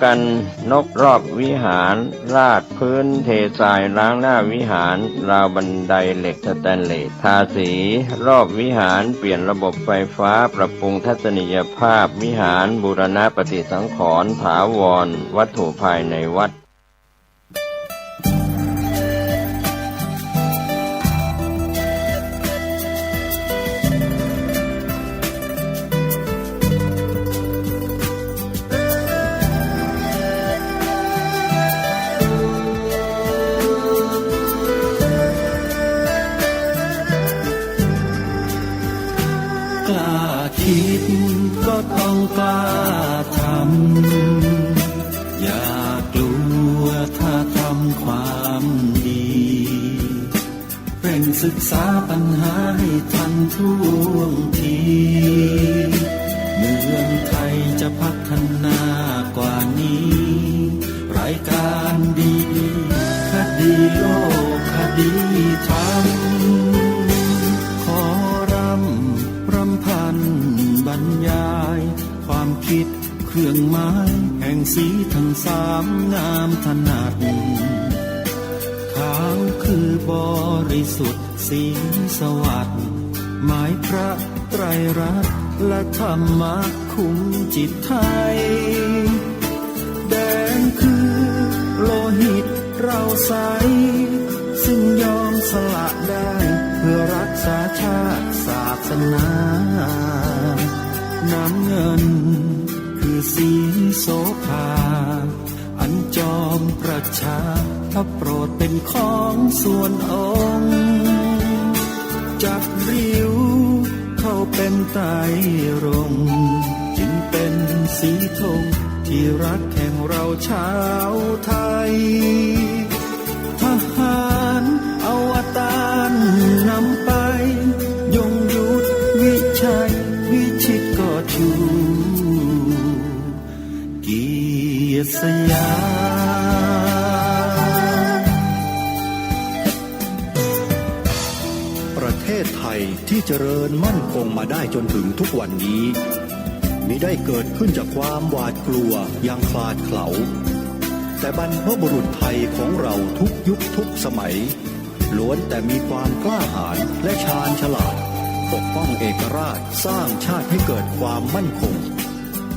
กันนกรอบวิหารราดพื้นเททรายล้างหน้าวิหารราวบันไดเหล็กสแตนเลสทาสีรอบวิหารเปลี่ยนระบบไฟฟ้าปรับปรุงทัศนียภาพวิหารบูรณะปฏิสังขรณ์ถาวรวัตถุภายในวัดคิดก็ต้องกล้าทำอย่ากลัวถ้าทำความดีเร่งศึกษาปัญหาให้ทันท่วงทีเมืองไทยจะพัฒนากว่านี้รายการดีคดีโลกคดีธรรมบรรยายความคิดเครื่องหมายแห่งสีทั้งสามงามถนัดขาวคือบริสุทธิ์สีสวัสดิ์หมายพระไตรรัตน์และธรรมะคุ้มจิตไทยแดงคือโลหิตเราใสซึ่งยอมสละได้เพื่อรักษาชาติศาสนาน้ำเงินคือสีโสภาอันจอมประชาถ้าโปรดเป็นของส่วนองค์จับริ้วเข้าเป็นไตรรงค์จึงเป็นสีธงที่รักแห่งเราชาวไทยทหารอวตารนำไปยงยุทธวิชัยวิชิตก็ชูเกียรติสยามประเทศไทยที่เจริญมั่นคงมาได้จนถึงทุกวันนี้มิได้เกิดขึ้นจากความหวาดกลัวอย่างคลาดเขลาแต่บรรพบุรุษไทยของเราทุกยุคทุกสมัยล้วนแต่มีความกล้าหาญและชาญฉลาดปกป้องเอกราชสร้างชาติให้เกิดความมั่นคง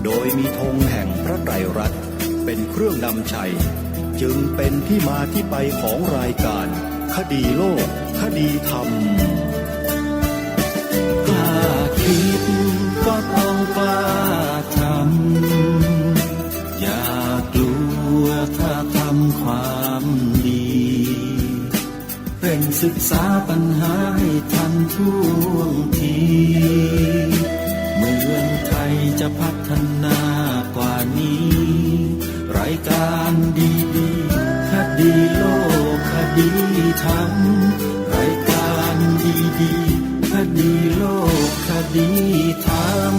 โดยมีธงแห่งพระไตรรัตน์เป็นเครื่องนำชัยจึงเป็นที่มาที่ไปของรายการคดีโลกคดีธรรมกล้าคิดก็ต้องกล้าทำอย่ากลัวถ้าทำความดีเร่งศึกษาปัญหาให้ทันท่วงทีเมืองไทยจะพัฒนากว่านี้รายการดีคดีโลกคดีธรรมรายการดีคดีโลกคดีธรรม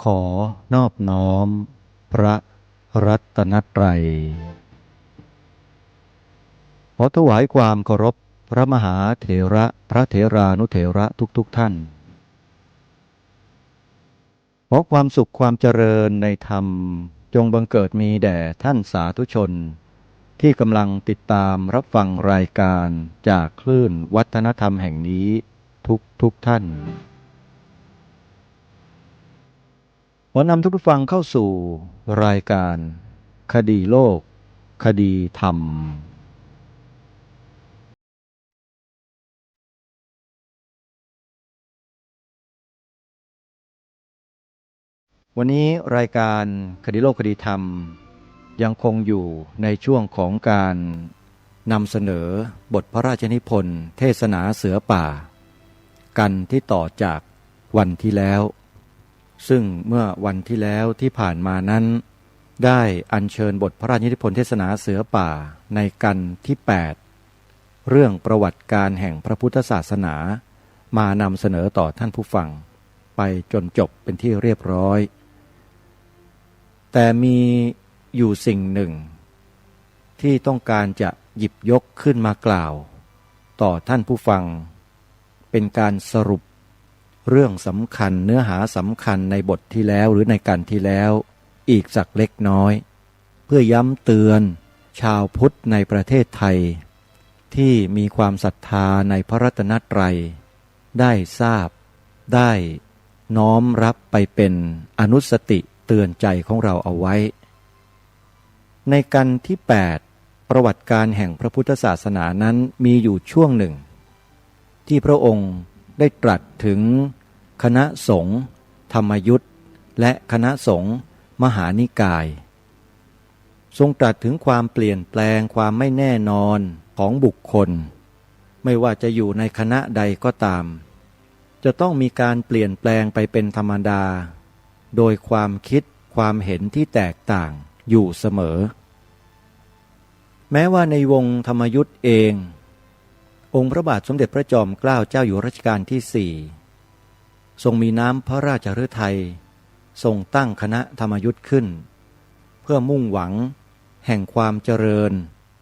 ขอนอบน้อมพระรัตนตรัยขอถวายความเคารพพระมหาเถระพระเถรานุเถระทุกท่านขอความสุขความเจริญในธรรมจงบังเกิดมีแด่ท่านสาธุชนที่กำลังติดตามรับฟังรายการจากคลื่นวัฒนธรรมแห่งนี้ทุกท่านขอนำทุกฟังเข้าสู่รายการคดีโลกคดีธรรมวันนี้รายการคดีโลกคดีธรรมยังคงอยู่ในช่วงของการนำเสนอบทพระราชนิพนธ์เทศนาเสือป่ากันที่ต่อจากวันที่แล้วซึ่งเมื่อวันที่แล้วที่ผ่านมานั้นได้อัญเชิญบทพระราชนิพนธ์เทศนาเสือป่าในกันที่8 เรื่องประวัติการแห่งพระพุทธศาสนามานำเสนอต่อท่านผู้ฟังไปจนจบเป็นที่เรียบร้อยแต่มีอยู่สิ่งหนึ่งที่ต้องการจะหยิบยกขึ้นมากล่าวต่อท่านผู้ฟังเป็นการสรุปเรื่องสำคัญเนื้อหาสำคัญในบทที่แล้วหรือในการที่แล้วอีกสักเล็กน้อยเพื่อย้ำเตือนชาวพุทธในประเทศไทยที่มีความศรัทธาในพระรัตนตรัยได้ทราบได้น้อมรับไปเป็นอนุสติเตือนใจของเราเอาไว้ในกันที่ 8ประวัติการแห่งพระพุทธศาสนานั้นมีอยู่ช่วงหนึ่งที่พระองค์ได้ตรัสถึงคณะสงฆ์ธรรมยุทธและคณะสงฆ์มหานิกายทรงตรัสถึงความเปลี่ยนแปลงความไม่แน่นอนของบุคคลไม่ว่าจะอยู่ในคณะใดก็ตามจะต้องมีการเปลี่ยนแปลงไปเป็นธรรมดาโดยความคิดความเห็นที่แตกต่างอยู่เสมอแม้ว่าในวงธรรมยุทธเององค์พระบาทสมเด็จพระจอมเกล้าเจ้าอยู่หัวรัชกาลที่ 4ทรงมีน้ำพระราชฤทัยทรงตั้งคณะธรรมยุทธขึ้นเพื่อมุ่งหวังแห่งความเจริญ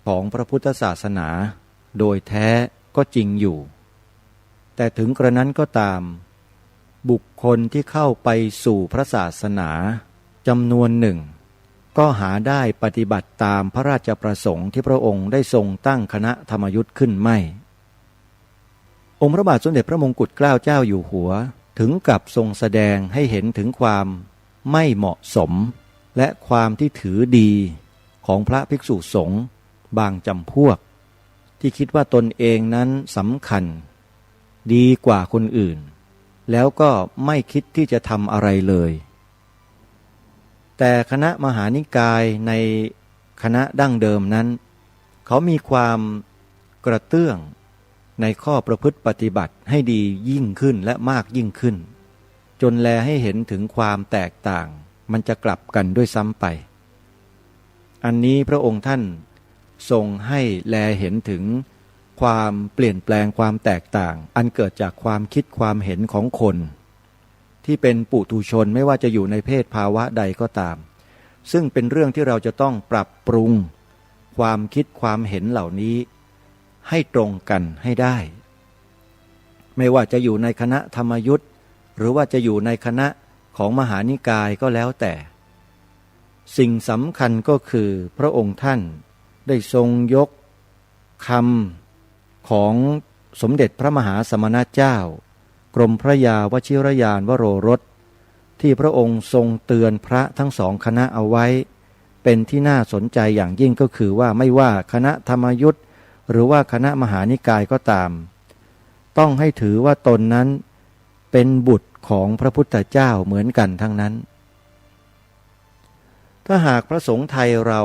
ของพระพุทธศาสนาโดยแท้ก็จริงอยู่แต่ถึงกระนั้นก็ตามบุคคลที่เข้าไปสู่พระศาสนาจำนวนหนึ่งก็หาได้ปฏิบัติตามพระราชประสงค์ที่พระองค์ได้ทรงตั้งคณะธรรมยุทธขึ้นไม่องค์พระบาทสมเด็จพระมงกุฎเกล้าเจ้าอยู่หัวถึงกับทรงแสดงให้เห็นถึงความไม่เหมาะสมและความที่ถือดีของพระภิกษุสงฆ์บางจำพวกที่คิดว่าตนเองนั้นสำคัญดีกว่าคนอื่นแล้วก็ไม่คิดที่จะทำอะไรเลยแต่คณะมหานิกายในคณะดั้งเดิมนั้นเขามีความกระเตื้องในข้อประพฤติปฏิบัติให้ดียิ่งขึ้นและมากยิ่งขึ้นจนแลให้เห็นถึงความแตกต่างมันจะกลับกันด้วยซ้ำไปอันนี้พระองค์ท่านทรงให้แลเห็นถึงความเปลี่ยนแปลงความแตกต่างอันเกิดจากความคิดความเห็นของคนที่เป็นปุถุชนไม่ว่าจะอยู่ในเพศภาวะใดก็ตามซึ่งเป็นเรื่องที่เราจะต้องปรับปรุงความคิดความเห็นเหล่านี้ให้ตรงกันให้ได้ไม่ว่าจะอยู่ในคณะธรรมยุทธหรือว่าจะอยู่ในคณะของมหานิกายก็แล้วแต่สิ่งสำคัญก็คือพระองค์ท่านได้ทรงยกคำของสมเด็จพระมหาสมณเจ้ากรมพระยาวชิรยานวโรรสที่พระองค์ทรงเตือนพระทั้งสองคณะเอาไว้เป็นที่น่าสนใจอย่างยิ่งก็คือว่าไม่ว่าคณะธรรมยุทธหรือว่าคณะมหานิกายก็ตามต้องให้ถือว่าตนนั้นเป็นบุตรของพระพุทธเจ้าเหมือนกันทั้งนั้นถ้าหากพระสงฆ์ไทยเรา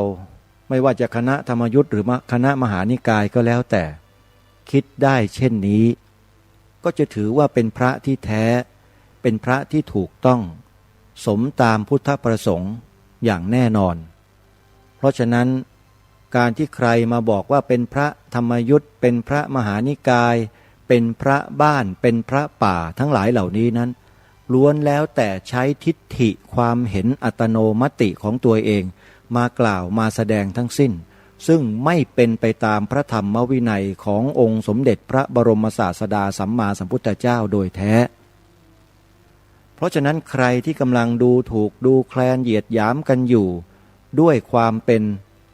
ไม่ว่าจะคณะธรรมยุทธหรือคณะมหานิกายก็แล้วแต่คิดได้เช่นนี้ก็จะถือว่าเป็นพระที่แท้เป็นพระที่ถูกต้องสมตามพุทธประสงค์อย่างแน่นอนเพราะฉะนั้นการที่ใครมาบอกว่าเป็นพระธรรมยุทธเป็นพระมหานิกายเป็นพระบ้านเป็นพระป่าทั้งหลายเหล่านี้นั้นล้วนแล้วแต่ใช้ทิฏฐิความเห็นอัตโนมัติของตัวเองมากล่าวมาแสดงทั้งสิ้นซึ่งไม่เป็นไปตามพระธรรมวินัยขององค์สมเด็จพระบรมศาสดาสัมมาสัมพุทธเจ้าโดยแท้เพราะฉะนั้นใครที่กำลังดูถูกดูแคลนเหยียดหยามกันอยู่ด้วยความเป็น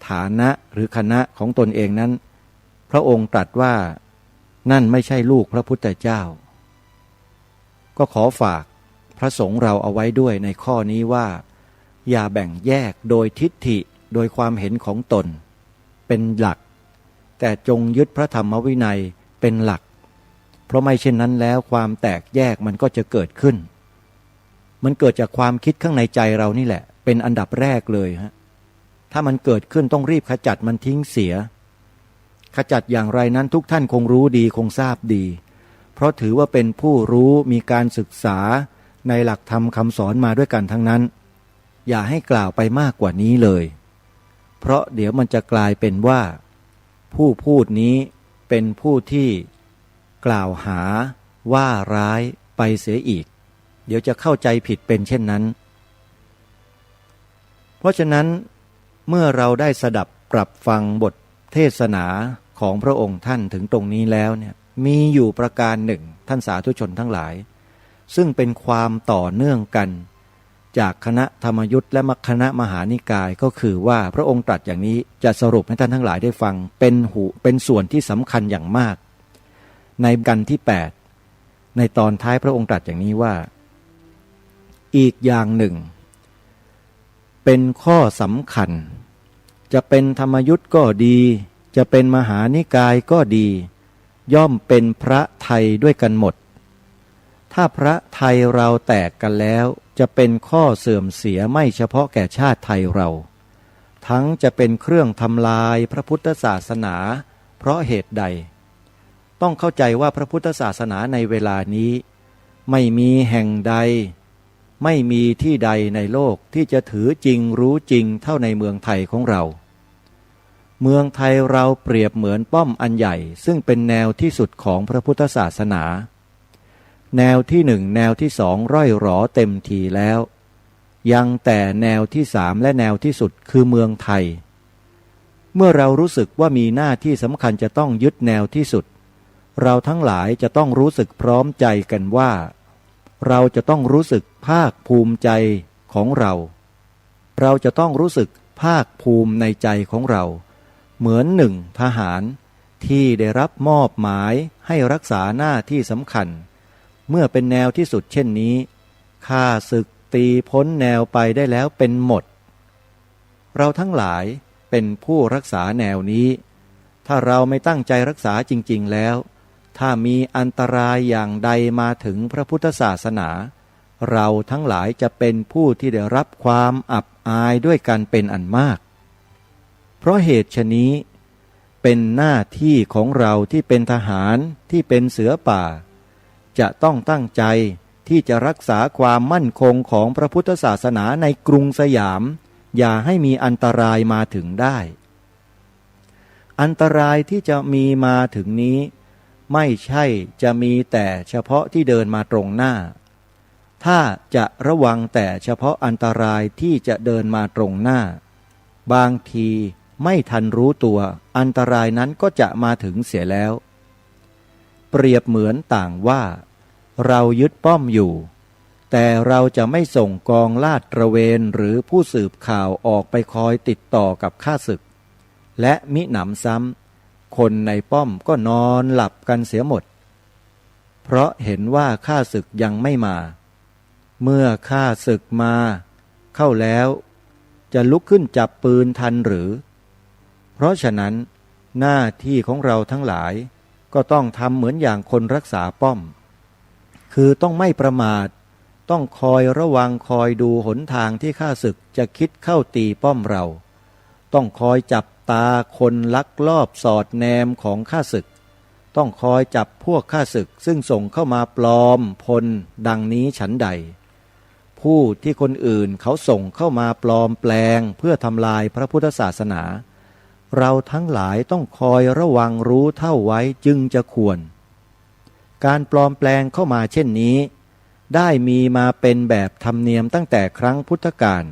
ฐานะหรือคณะของตนเองนั้นพระองค์ตรัสว่านั่นไม่ใช่ลูกพระพุทธเจ้าก็ขอฝากพระสงฆ์เราเอาไว้ด้วยในข้อนี้ว่าอย่าแบ่งแยกโดยทิฏฐิโดยความเห็นของตนเป็นหลักแต่จงยึดพระธรรมวินัยเป็นหลักเพราะไม่เช่นนั้นแล้วความแตกแยกมันก็จะเกิดขึ้นมันเกิดจากความคิดข้างในใจเรานี่แหละเป็นอันดับแรกเลยฮะถ้ามันเกิดขึ้นต้องรีบขจัดมันทิ้งเสียขจัดอย่างไรนั้นทุกท่านคงรู้ดีคงทราบดีเพราะถือว่าเป็นผู้รู้มีการศึกษาในหลักธรรมคำสอนมาด้วยกันทั้งนั้นอย่าให้กล่าวไปมากกว่านี้เลยเพราะเดี๋ยวมันจะกลายเป็นว่าผู้พูดนี้เ เป็นผู้ที่กล่าวหาว่าร้ายไปเสียอีกเดี๋ยวจะเข้าใจผิดเป็นเช่นนั้นเพราะฉะนั้นเมื่อเราได้สดับปรับฟังบทเทศนาของพระองค์ท่านถึงตรงนี้แล้วเนี่ยมีอยู่ประการหนึ่งท่านสาธุชนทั้งหลายซึ่งเป็นความต่อเนื่องกันจากคณะธรรมยุทธ์และคณะมหานิกายก็คือว่าพระองค์ตรัสอย่างนี้จะสรุปให้ท่านทั้งหลายได้ฟังเป็นส่วนที่สำคัญอย่างมากในกันที่8ในตอนท้ายพระองค์ตรัสอย่างนี้ว่าอีกอย่างหนึ่งเป็นข้อสำคัญจะเป็นธรรมยุทธ์ก็ดีจะเป็นมหานิกายก็ดีย่อมเป็นพระไทยด้วยกันหมดถ้าพระไทยเราแตกกันแล้วจะเป็นข้อเสื่อมเสียไม่เฉพาะแก่ชาติไทยเราทั้งจะเป็นเครื่องทำลายพระพุทธศาสนาเพราะเหตุใดต้องเข้าใจว่าพระพุทธศาสนาในเวลานี้ไม่มีแห่งใดไม่มีที่ใดในโลกที่จะถือจริงรู้จริงเท่าในเมืองไทยของเราเมืองไทยเราเปรียบเหมือนป้อมอันใหญ่ซึ่งเป็นแนวที่สุดของพระพุทธศาสนาแนวที่หนึ่งแนวที่สองร่อยหรอเต็มทีแล้วยังแต่แนวที่สามและแนวที่สุดคือเมืองไทยเมื่อเรารู้สึกว่ามีหน้าที่สำคัญจะต้องยึดแนวที่สุดเราทั้งหลายจะต้องรู้สึกพร้อมใจกันว่าเราจะต้องรู้สึกภาคภูมิใจของเราจะต้องรู้สึกภาคภูมิในใจของเราเหมือนหนึ่งทหารที่ได้รับมอบหมายให้รักษาหน้าที่สำคัญเมื่อเป็นแนวที่สุดเช่นนี้ข้าศึกตีพ้นแนวไปได้แล้วเป็นหมดเราทั้งหลายเป็นผู้รักษาแนวนี้ถ้าเราไม่ตั้งใจรักษาจริงๆแล้วถ้ามีอันตรายอย่างใดมาถึงพระพุทธศาสนาเราทั้งหลายจะเป็นผู้ที่ได้รับความอับอายด้วยกันเป็นอันมากเพราะเหตุฉะนี้เป็นหน้าที่ของเราที่เป็นทหารที่เป็นเสือป่าจะต้องตั้งใจที่จะรักษาความมั่นคงของพระพุทธศาสนาในกรุงสยามอย่าให้มีอันตรายมาถึงได้อันตรายที่จะมีมาถึงนี้ไม่ใช่จะมีแต่เฉพาะที่เดินมาตรงหน้าถ้าจะระวังแต่เฉพาะอันตรายที่จะเดินมาตรงหน้าบางทีไม่ทันรู้ตัวอันตรายนั้นก็จะมาถึงเสียแล้วเปรียบเหมือนต่างว่าเรายึดป้อมอยู่แต่เราจะไม่ส่งกองลาดตระเวนหรือผู้สืบข่าวออกไปคอยติดต่อกับข้าศึกและมิหนำซ้ำคนในป้อมก็นอนหลับกันเสียหมดเพราะเห็นว่าข้าศึกยังไม่มาเมื่อข้าศึกมาเข้าแล้วจะลุกขึ้นจับปืนทันหรือเพราะฉะนั้นหน้าที่ของเราทั้งหลายก็ต้องทำเหมือนอย่างคนรักษาป้อมคือต้องไม่ประมาทต้องคอยระวังคอยดูหนทางที่ข้าศึกจะคิดเข้าตีป้อมเราต้องคอยจับตาคนลักลอบสอดแนมของข้าศึกต้องคอยจับพวกข้าศึกซึ่งส่งเข้ามาปลอมพลดังนี้ฉันใดผู้ที่คนอื่นเขาส่งเข้ามาปลอมแปลงเพื่อทำลายพระพุทธศาสนาเราทั้งหลายต้องคอยระวังรู้เท่าไว้จึงจะควรการปลอมแปลงเข้ามาเช่นนี้ได้มีมาเป็นแบบธรรมเนียมตั้งแต่ครั้งพุทธกาล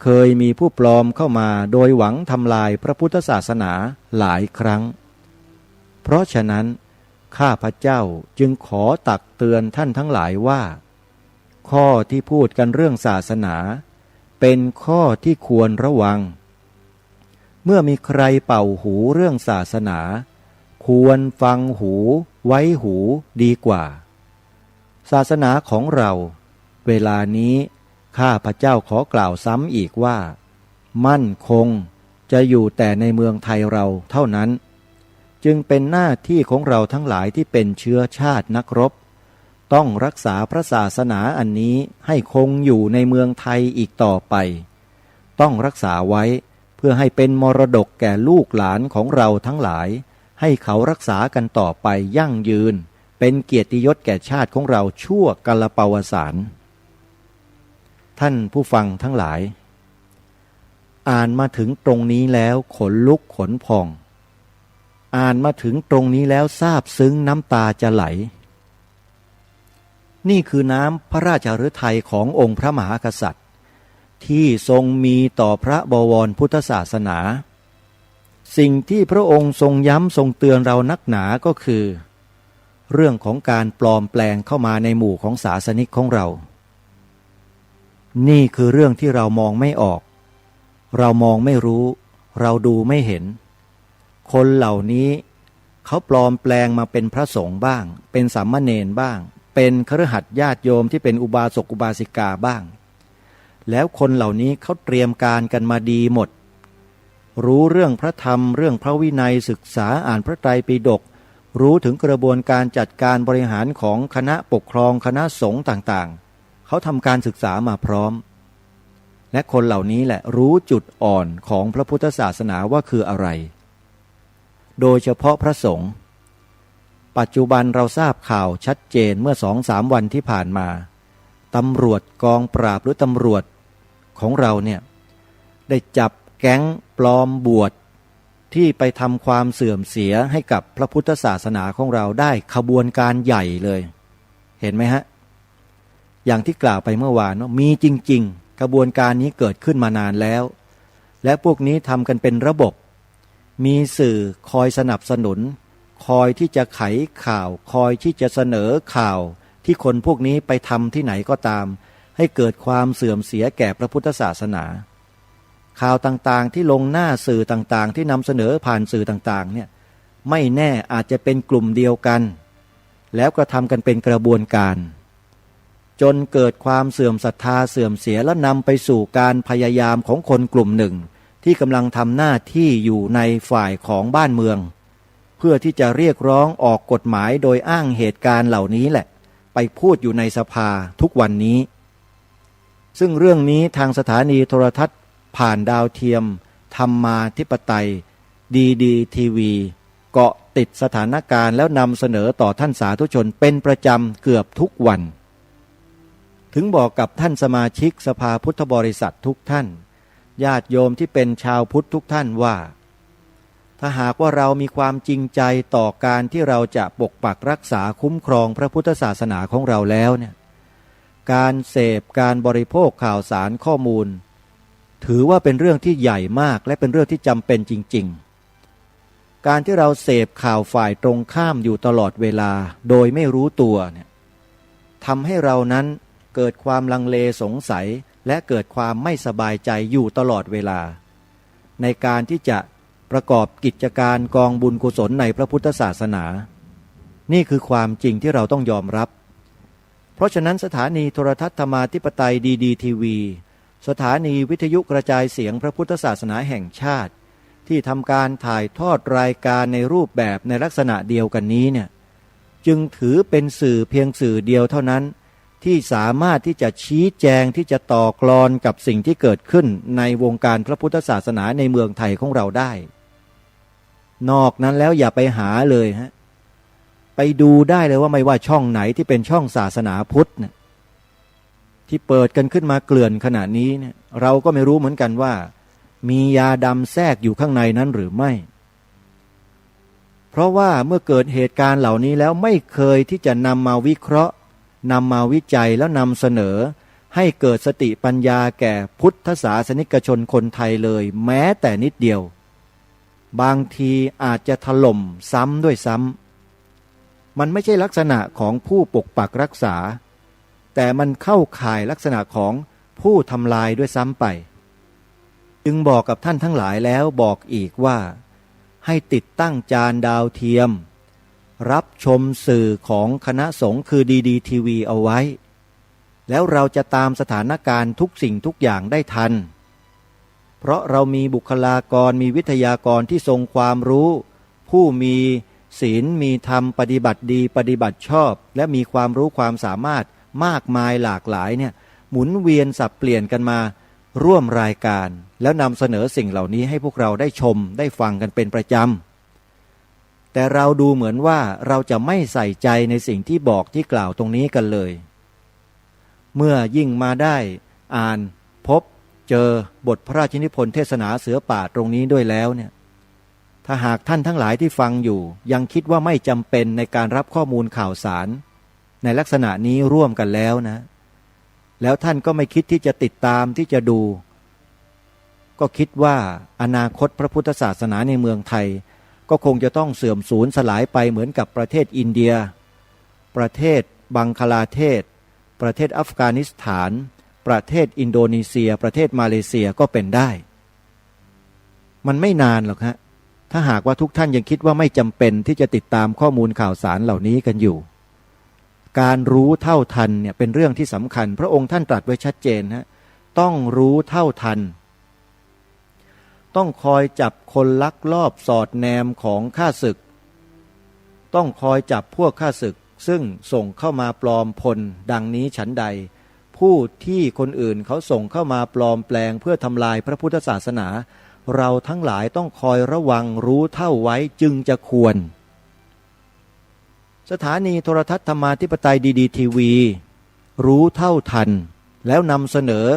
เคยมีผู้ปลอมเข้ามาโดยหวังทำลายพระพุทธศาสนาหลายครั้งเพราะฉะนั้นข้าพเจ้าจึงขอตักเตือนท่านทั้งหลายว่าข้อที่พูดกันเรื่องศาสนาเป็นข้อที่ควรระวังเมื่อมีใครเป่าหูเรื่องศาสนาควรฟังหูไว้หูดีกว่าศาสนาของเราเวลานี้ข้าพเจ้าขอกล่าวซ้ำอีกว่ามั่นคงจะอยู่แต่ในเมืองไทยเราเท่านั้นจึงเป็นหน้าที่ของเราทั้งหลายที่เป็นเชื้อชาตินักรบต้องรักษาพระศาสนาอันนี้ให้คงอยู่ในเมืองไทยอีกต่อไปต้องรักษาไว้เพื่อให้เป็นมรดกแก่ลูกหลานของเราทั้งหลายให้เขารักษากันต่อไปยั่งยืนเป็นเกียรติยศแก่ชาติของเราชั่วกาลปวสานท่านผู้ฟังทั้งหลายอ่านมาถึงตรงนี้แล้วขนลุกขนพอง อ่านมาถึงตรงนี้แล้วซาบซึ้งน้ำตาจะไหลนี่คือน้ำพระราชฤทัยขององค์พระมหากษัตริย์ที่ทรงมีต่อพระบวรพุทธศาสนาสิ่งที่พระองค์ทรงย้ำทรงเตือนเรานักหนาก็คือเรื่องของการปลอมแปลงเข้ามาในหมู่ของศาสนิกของเรานี่คือเรื่องที่เรามองไม่ออกเรามองไม่รู้เราดูไม่เห็นคนเหล่านี้เขาปลอมแปลงมาเป็นพระสงฆ์บ้างเป็นสามเณรบ้างเป็นคฤหัสถ์ญาติโยมที่เป็นอุบาสกอุบาสิกาบ้างแล้วคนเหล่านี้เขาเตรียมการกันมาดีหมดรู้เรื่องพระธรรมเรื่องพระวินัยศึกษาอ่านพระไตรปิฎกรู้ถึงกระบวนการจัดการบริหารของคณะปกครองคณะสงฆ์ต่างๆเขาทำการศึกษามาพร้อมและคนเหล่านี้แหละรู้จุดอ่อนของพระพุทธศาสนาว่าคืออะไรโดยเฉพาะพระสงฆ์ปัจจุบันเราทราบข่าวชัดเจนเมื่อ 2-3 วันที่ผ่านมาตำรวจกองปราบหรือตำรวจของเราเนี่ยได้จับแก๊งปลอมบวชที่ไปทำความเสื่อมเสียให้กับพระพุทธศาสนาของเราได้ขบวนการใหญ่เลยเห็นไหมฮะอย่างที่กล่าวไปเมื่อวานว่ามีจริงๆกระบวนการนี้เกิดขึ้นมานานแล้วและพวกนี้ทำกันเป็นระบบมีสื่อคอยสนับสนุนคอยที่จะไขข่าวคอยที่จะเสนอข่าวที่คนพวกนี้ไปทำที่ไหนก็ตามให้เกิดความเสื่อมเสียแก่พระพุทธศาสนาข่าวต่างๆที่ลงหน้าสื่อต่างๆที่นำเสนอผ่านสื่อต่างๆเนี่ยไม่แน่อาจจะเป็นกลุ่มเดียวกันแล้วกระทำกันเป็นกระบวนการจนเกิดความเสื่อมศรัทธาเสื่อมเสียและนำไปสู่การพยายามของคนกลุ่มหนึ่งที่กำลังทำหน้าที่อยู่ในฝ่ายของบ้านเมืองเพื่อที่จะเรียกร้องออกกฎหมายโดยอ้างเหตุการณ์เหล่านี้แหละไปพูดอยู่ในสภาทุกวันนี้ซึ่งเรื่องนี้ทางสถานีโทรทัศน์ผ่านดาวเทียมธรรมาธิปไตยดีทีวีเกาะติดสถานการณ์แล้วนำเสนอต่อท่านสาธุชนเป็นประจำเกือบทุกวันถึงบอกกับท่านสมาชิกสภาพุทธบริษัททุกท่านญาติโยมที่เป็นชาวพุทธทุกท่านว่าถ้าหากว่าเรามีความจริงใจต่อการที่เราจะปกปักรักษาคุ้มครองพระพุทธศาสนาของเราแล้วเนี่ยการเสพการบริโภคข่าวสารข้อมูลถือว่าเป็นเรื่องที่ใหญ่มากและเป็นเรื่องที่จำเป็นจริงๆการที่เราเสพข่าวฝ่ายตรงข้ามอยู่ตลอดเวลาโดยไม่รู้ตัวเนี่ยทำให้เรานั้นเกิดความลังเลสงสัยและเกิดความไม่สบายใจอยู่ตลอดเวลาในการที่จะประกอบกิจการกองบุญกุศลในพระพุทธศาสนานี่คือความจริงที่เราต้องยอมรับเพราะฉะนั้นสถานีโทรทัศน์ธรรมาธิปไตยดีทีวีสถานีวิทยุกระจายเสียงพระพุทธศาสนาแห่งชาติที่ทำการถ่ายทอดรายการในรูปแบบในลักษณะเดียวกันนี้เนี่ยจึงถือเป็นสื่อเพียงสื่อเดียวเท่านั้นที่สามารถที่จะชี้แจงที่จะต่อกลอนกับสิ่งที่เกิดขึ้นในวงการพระพุทธศาสนาในเมืองไทยของเราได้นอกนั้นแล้วอย่าไปหาเลยฮะไปดูได้เลยว่าไม่ว่าช่องไหนที่เป็นช่องศาสนาพุทธเนี่ยที่เปิดกันขึ้นมาเกลื่อนขณะนี้เนี่ยเราก็ไม่รู้เหมือนกันว่ามียาดำแทรกอยู่ข้างในนั้นหรือไม่เพราะว่าเมื่อเกิดเหตุการณ์เหล่านี้แล้วไม่เคยที่จะนำมาวิเคราะห์นำมาวิจัยแล้วนำเสนอให้เกิดสติปัญญาแก่พุทธศาสนิกชนคนไทยเลยแม้แต่นิดเดียวบางทีอาจจะถล่มซ้ำด้วยซ้ำมันไม่ใช่ลักษณะของผู้ปกปักรักษาแต่มันเข้าข่ายลักษณะของผู้ทำลายด้วยซ้ำไปจึงบอกกับท่านทั้งหลายแล้วบอกอีกว่าให้ติดตั้งจานดาวเทียมรับชมสื่อของคณะสงฆ์คือดีทีวีเอาไว้แล้วเราจะตามสถานการณ์ทุกสิ่งทุกอย่างได้ทันเพราะเรามีบุคลากรมีวิทยากรที่ทรงความรู้ผู้มีศีลมีธรรมปฏิบัติดีปฏิบัติชอบและมีความรู้ความสามารถมากมายหลากหลายเนี่ยหมุนเวียนสับเปลี่ยนกันมาร่วมรายการแล้วนำเสนอสิ่งเหล่านี้ให้พวกเราได้ชมได้ฟังกันเป็นประจำแต่เราดูเหมือนว่าเราจะไม่ใส่ใจในสิ่งที่บอกที่กล่าวตรงนี้กันเลยเมื่อยิ่งมาได้อ่านพบเจอบทพระราชนิพนธ์เทศนาเสือป่าตรงนี้ด้วยแล้วเนี่ย ถ้าหากท่านทั้งหลายที่ฟังอยู่ยังคิดว่าไม่จำเป็นในการรับข้อมูลข่าวสารในลักษณะนี้ร่วมกันแล้วนะแล้วท่านก็ไม่คิดที่จะติดตามที่จะดูก็คิดว่าอนาคตพระพุทธศาสนาในเมืองไทยก็คงจะต้องเสื่อมสูญสลายไปเหมือนกับประเทศอินเดียประเทศบังคลาเทศประเทศอัฟกานิสถานประเทศอินโดนีเซียประเทศมาเลเซียก็เป็นได้มันไม่นานหรอกฮะถ้าหากว่าทุกท่านยังคิดว่าไม่จำเป็นที่จะติดตามข้อมูลข่าวสารเหล่านี้กันอยู่การรู้เท่าทันเนี่ยเป็นเรื่องที่สำคัญพระองค์ท่านตรัสไว้ชัดเจนฮะต้องรู้เท่าทันต้องคอยจับคนลักลอบสอดแนมของข้าศึกต้องคอยจับพวกข้าศึกซึ่งส่งเข้ามาปลอมพลดังนี้ฉันใดผู้ที่คนอื่นเขาส่งเข้ามาปลอมแปลงเพื่อทำลายพระพุทธศาสนาเราทั้งหลายต้องคอยระวังรู้เท่าไว้จึงจะควรสถานีโทรทัศน์ธรรมาธิปไตยดีทีวีรู้เท่าทันแล้วนำเสนอ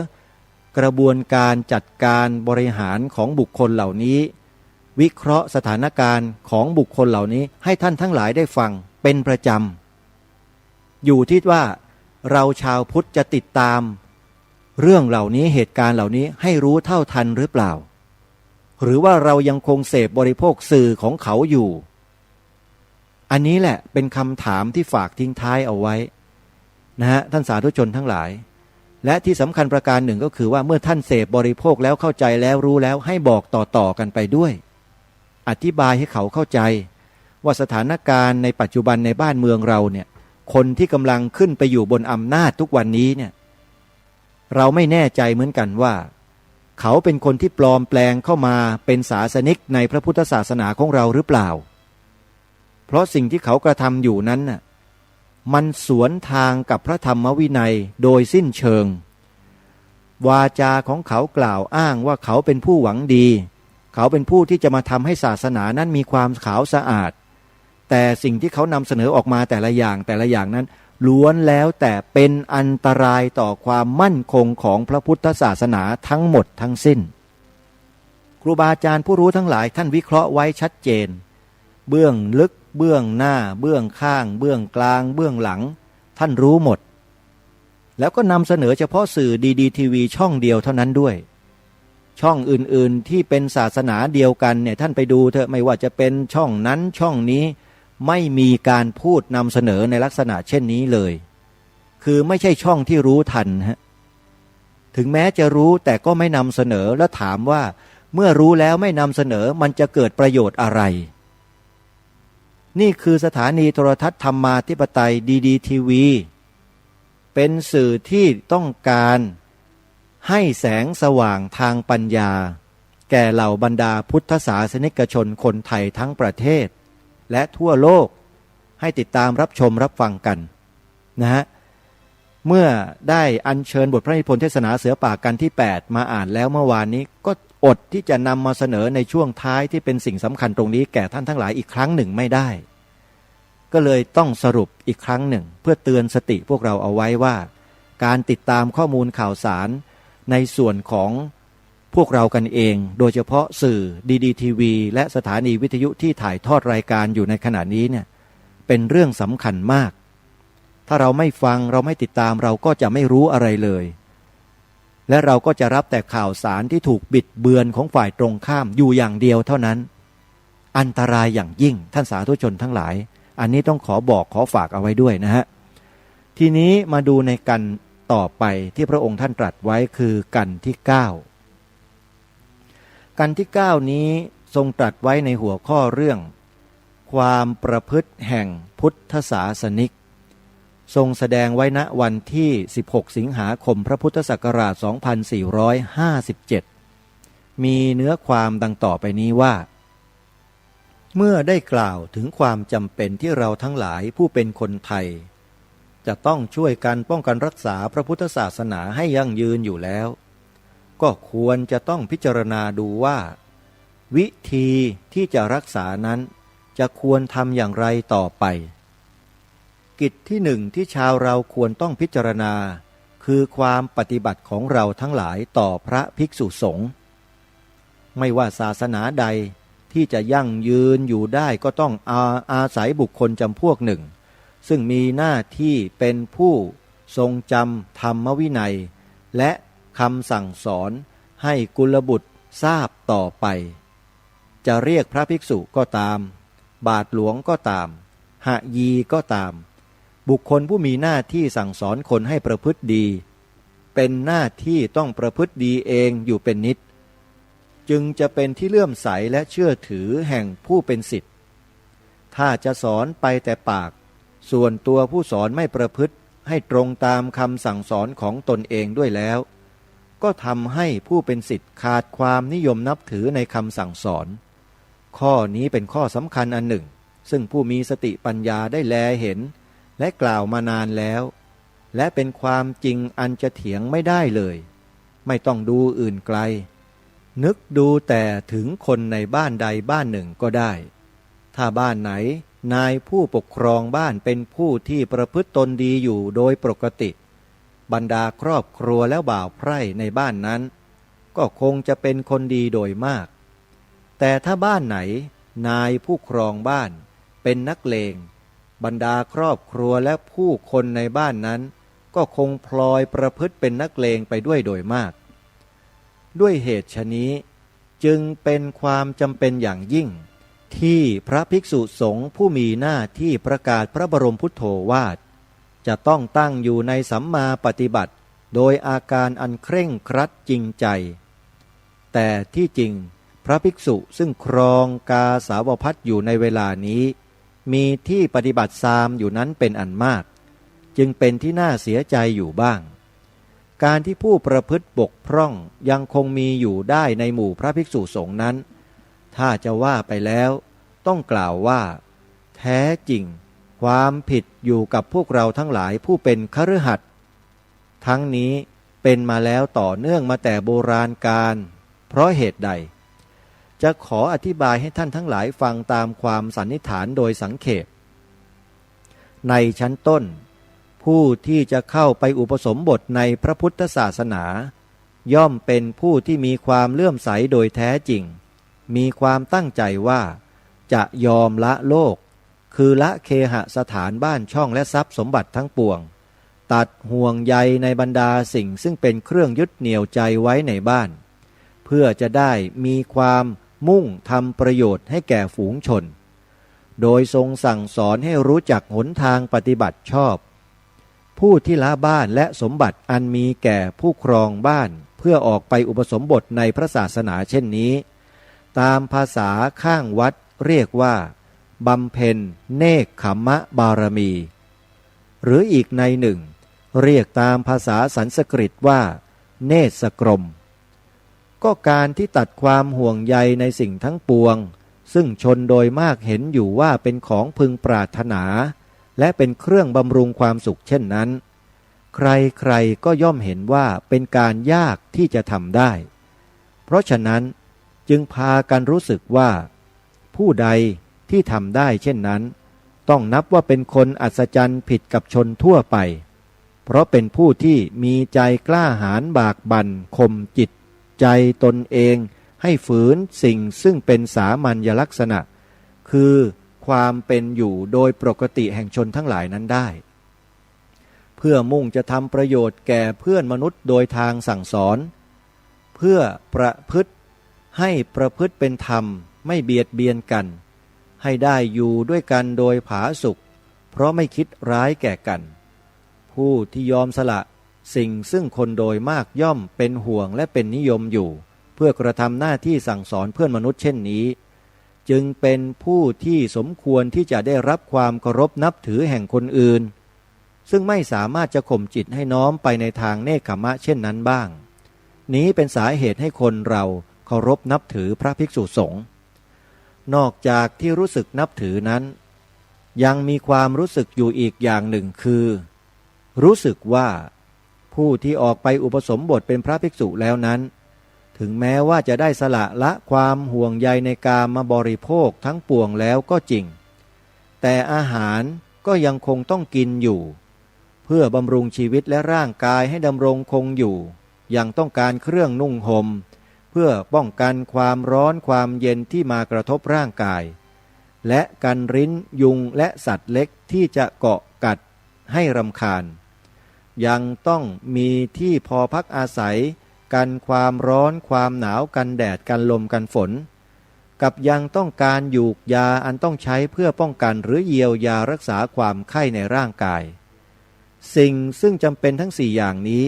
กระบวนการจัดการบริหารของบุคคลเหล่านี้วิเคราะห์สถานการณ์ของบุคคลเหล่านี้ให้ท่านทั้งหลายได้ฟังเป็นประจำอยู่ที่ว่าเราชาวพุทธจะติดตามเรื่องเหล่านี้เหตุการณ์เหล่านี้ให้รู้เท่าทันหรือเปล่าหรือว่าเรายังคงเสพบริโภคสื่อของเขาอยู่อันนี้แหละเป็นคำถามที่ฝากทิ้งท้ายเอาไว้นะฮะท่านสาธุชนทั้งหลายและที่สำคัญประการหนึ่งก็คือว่าเมื่อท่านเสพบริโภคแล้วเข้าใจแล้วรู้แล้วให้บอกต่อๆกันไปด้วยอธิบายให้เขาเข้าใจว่าสถานการณ์ในปัจจุบันในบ้านเมืองเราเนี่ยคนที่กำลังขึ้นไปอยู่บนอำนาจทุกวันนี้เนี่ยเราไม่แน่ใจเหมือนกันว่าเขาเป็นคนที่ปลอมแปลงเข้ามาเป็นศาสนิกในพระพุทธศาสนาของเราหรือเปล่าเพราะสิ่งที่เขากระทำอยู่นั้นน่ะมันสวนทางกับพระธรรมวินัยโดยสิ้นเชิงวาจาของเขากล่าวอ้างว่าเขาเป็นผู้หวังดีเขาเป็นผู้ที่จะมาทำให้ศาสนานั้นมีความขาวสะอาดแต่สิ่งที่เขานำเสนอออกมาแต่ละอย่างนั้นล้วนแล้วแต่เป็นอันตรายต่อความมั่นคงของพระพุทธศาสนาทั้งหมดทั้งสิ้นครูบาอาจารย์ผู้รู้ทั้งหลายท่านวิเคราะห์ไว้ชัดเจนเบื้องลึกเบื้องหน้าเบื้องข้างเบื้องกลางเบื้องหลังท่านรู้หมดแล้วก็นำเสนอเฉพาะสื่อดีทีวีช่องเดียวเท่านั้นด้วยช่องอื่นๆที่เป็นศาสนาเดียวกันเนี่ยท่านไปดูเถอะไม่ว่าจะเป็นช่องนั้นช่องนี้ไม่มีการพูดนำเสนอในลักษณะเช่นนี้เลยคือไม่ใช่ช่องที่รู้ทันฮะถึงแม้จะรู้แต่ก็ไม่นำเสนอแล้วถามว่าเมื่อรู้แล้วไม่นำเสนอมันจะเกิดประโยชน์อะไรนี่คือสถานีโทรทัศน์ธรรมาธิปไตยดีทีวีเป็นสื่อที่ต้องการให้แสงสว่างทางปัญญาแก่เหล่าบรรดาพุทธศาสนิกชนคนไทยทั้งประเทศและทั่วโลกให้ติดตามรับชมรับฟังกันนะฮะเมื่อได้อัญเชิญบทพระนิพนธ์เทศนาเสือป่ากันที่8มาอ่านแล้วเมื่อวานนี้ก็อดที่จะนำมาเสนอในช่วงท้ายที่เป็นสิ่งสำคัญตรงนี้แก่ท่านทั้งหลายอีกครั้งหนึ่งไม่ได้ก็เลยต้องสรุปอีกครั้งหนึ่งเพื่อเตือนสติพวกเราเอาไว้ว่าการติดตามข้อมูลข่าวสารในส่วนของพวกเรากันเองโดยเฉพาะสื่อดีทีวีและสถานีวิทยุที่ถ่ายทอดรายการอยู่ในขณะนี้เนี่ยเป็นเรื่องสำคัญมากถ้าเราไม่ฟังเราไม่ติดตามเราก็จะไม่รู้อะไรเลยและเราก็จะรับแต่ข่าวสารที่ถูกบิดเบือนของฝ่ายตรงข้ามอยู่อย่างเดียวเท่านั้นอันตรายอย่างยิ่งท่านสาธุชนทั้งหลายอันนี้ต้องขอบอกขอฝากเอาไว้ด้วยนะฮะทีนี้มาดูในกันต่อไปที่พระองค์ท่านตรัสไว้คือกันที่9กันที่9นี้ทรงตรัสไว้ในหัวข้อเรื่องความประพฤติแห่งพุทธศาสนิกทรงแสดงไว้ณวันที่16สิงหาคมพระพุทธศักราช2457มีเนื้อความดังต่อไปนี้ว่าเมื่อได้กล่าวถึงความจำเป็นที่เราทั้งหลายผู้เป็นคนไทยจะต้องช่วยกันป้องกันรักษาพระพุทธศาสนาให้ยั่งยืนอยู่แล้วก็ควรจะต้องพิจารณาดูว่าวิธีที่จะรักษานั้นจะควรทำอย่างไรต่อไปกิจที่หนึ่งที่ชาวเราควรต้องพิจารณาคือความปฏิบัติของเราทั้งหลายต่อพระภิกษุสงฆ์ไม่ว่าศาสนาใด ที่จะยั่งยืนอยู่ได้ก็ต้องอาศัยบุคคลจำพวกหนึ่งซึ่งมีหน้าที่เป็นผู้ทรงจำธรรมวินัยและคำสั่งสอนให้กุลบุตรทราบต่อไปจะเรียกพระภิกษุก็ตามบาทหลวงก็ตามหยีก็ตามบุคคลผู้มีหน้าที่สั่งสอนคนให้ประพฤติดีเป็นหน้าที่ต้องประพฤติดีเองอยู่เป็นนิจจึงจะเป็นที่เลื่อมใสและเชื่อถือแห่งผู้เป็นศิษย์ถ้าจะสอนไปแต่ปากส่วนตัวผู้สอนไม่ประพฤติให้ตรงตามคำสั่งสอนของตนเองด้วยแล้วก็ทำให้ผู้เป็นศิษย์ขาดความนิยมนับถือในคำสั่งสอนข้อนี้เป็นข้อสำคัญอันหนึ่งซึ่งผู้มีสติปัญญาได้แลเห็นและกล่าวมานานแล้วและเป็นความจริงอันจะเถียงไม่ได้เลยไม่ต้องดูอื่นไกลนึกดูแต่ถึงคนในบ้านใดบ้านหนึ่งก็ได้ถ้าบ้านไหนนายผู้ปกครองบ้านเป็นผู้ที่ประพฤติตนดีอยู่โดยปกติบรรดาครอบครัวแล้วบ่าวไพร่ในบ้านนั้นก็คงจะเป็นคนดีโดยมากแต่ถ้าบ้านไหนนายผู้ครองบ้านเป็นนักเลงบรรดาครอบครัวและผู้คนในบ้านนั้นก็คงพลอยประพฤติเป็นนักเลงไปด้วยโดยมากด้วยเหตุฉะนี้จึงเป็นความจำเป็นอย่างยิ่งที่พระภิกษุสงฆ์ผู้มีหน้าที่ประกาศพระบรมพุทโธวาทจะต้องตั้งอยู่ในสัมมาปฏิบัติโดยอาการอันเคร่งครัดจริงใจแต่ที่จริงพระภิกษุซึ่งครองกาสาวพัสอยู่ในเวลานี้มีที่ปฏิบัติซามอยู่นั้นเป็นอันมากจึงเป็นที่น่าเสียใจอยู่บ้างการที่ผู้ประพฤติบกพร่องยังคงมีอยู่ได้ในหมู่พระภิกษุสงฆ์นั้นถ้าจะว่าไปแล้วต้องกล่าวว่าแท้จริงความผิดอยู่กับพวกเราทั้งหลายผู้เป็นคฤหัสถ์ทั้งนี้เป็นมาแล้วต่อเนื่องมาแต่โบราณกาลเพราะเหตุใดจะขออธิบายให้ท่านทั้งหลายฟังตามความสันนิษฐานโดยสังเขปในชั้นต้นผู้ที่จะเข้าไปอุปสมบทในพระพุทธศาสนาย่อมเป็นผู้ที่มีความเลื่อมใสโดยแท้จริงมีความตั้งใจว่าจะยอมละโลกคือละเคหสถานบ้านช่องและทรัพย์สมบัติทั้งปวงตัดห่วงใยในบรรดาสิ่งซึ่งเป็นเครื่องยึดเหนี่ยวใจไว้ในบ้านเพื่อจะได้มีความมุ่งทำประโยชน์ให้แก่ฝูงชนโดยทรงสั่งสอนให้รู้จักหนทางปฏิบัติชอบผู้ที่ละบ้านและสมบัติอันมีแก่ผู้ครองบ้านเพื่อออกไปอุปสมบทในพระศาสนาเช่นนี้ตามภาษาข้างวัดเรียกว่าบำเพ็ญเนกขัมมะบารมีหรืออีกในหนึ่งเรียกตามภาษาสันสกฤตว่าเนสกรมก็การที่ตัดความห่วงใยในสิ่งทั้งปวงซึ่งชนโดยมากเห็นอยู่ว่าเป็นของพึงปรารถนาและเป็นเครื่องบำรุงความสุขเช่นนั้นใครๆก็ย่อมเห็นว่าเป็นการยากที่จะทำได้เพราะฉะนั้นจึงพากันรู้สึกว่าผู้ใดที่ทำได้เช่นนั้นต้องนับว่าเป็นคนอัศจรรย์ผิดกับชนทั่วไปเพราะเป็นผู้ที่มีใจกล้าหาญบากบั่นข่มจิตใจตนเองให้ฝืนสิ่งซึ่งเป็นสามัญลักษณะคือความเป็นอยู่โดยปกติแห่งชนทั้งหลายนั้นได้เพื่อมุ่งจะทำประโยชน์แก่เพื่อนมนุษย์โดยทางสั่งสอนเพื่อประพฤติให้ประพฤติเป็นธรรมไม่เบียดเบียนกันให้ได้อยู่ด้วยกันโดยผาสุกเพราะไม่คิดร้ายแก่กันผู้ที่ยอมสละสิ่งซึ่งคนโดยมากย่อมเป็นห่วงและเป็นนิยมอยู่เพื่อกระทำหน้าที่สั่งสอนเพื่อนมนุษย์เช่นนี้จึงเป็นผู้ที่สมควรที่จะได้รับความเคารพนับถือแห่งคนอื่นซึ่งไม่สามารถจะข่มจิตให้น้อมไปในทางเนกขัมมะเช่นนั้นบ้างนี้เป็นสาเหตุให้คนเราเคารพนับถือพระภิกษุสงฆ์นอกจากที่รู้สึกนับถือนั้นยังมีความรู้สึกอยู่อีกอย่างหนึ่งคือรู้สึกว่าผู้ที่ออกไปอุปสมบทเป็นพระภิกษุแล้วนั้นถึงแม้ว่าจะได้สละความห่วงใยในกามมาบริโภคทั้งปวงแล้วก็จริงแต่อาหารก็ยังคงต้องกินอยู่เพื่อบำรุงชีวิตและร่างกายให้ดำรงคงอยู่ยังต้องการเครื่องนุ่งห่ม เพื่อป้องกันความร้อนความเย็นที่มากระทบร่างกายและกันริ้นยุงและสัตว์เล็กที่จะเกาะกัดให้รำคาญยังต้องมีที่พอพักอาศัยกันความร้อนความหนาวกันแดดกันลมกันฝนกับยังต้องการหยูกยาอันต้องใช้เพื่อป้องกันหรือเยียวยารักษาความไข้ในร่างกายสิ่งซึ่งจำเป็นทั้ง4อย่างนี้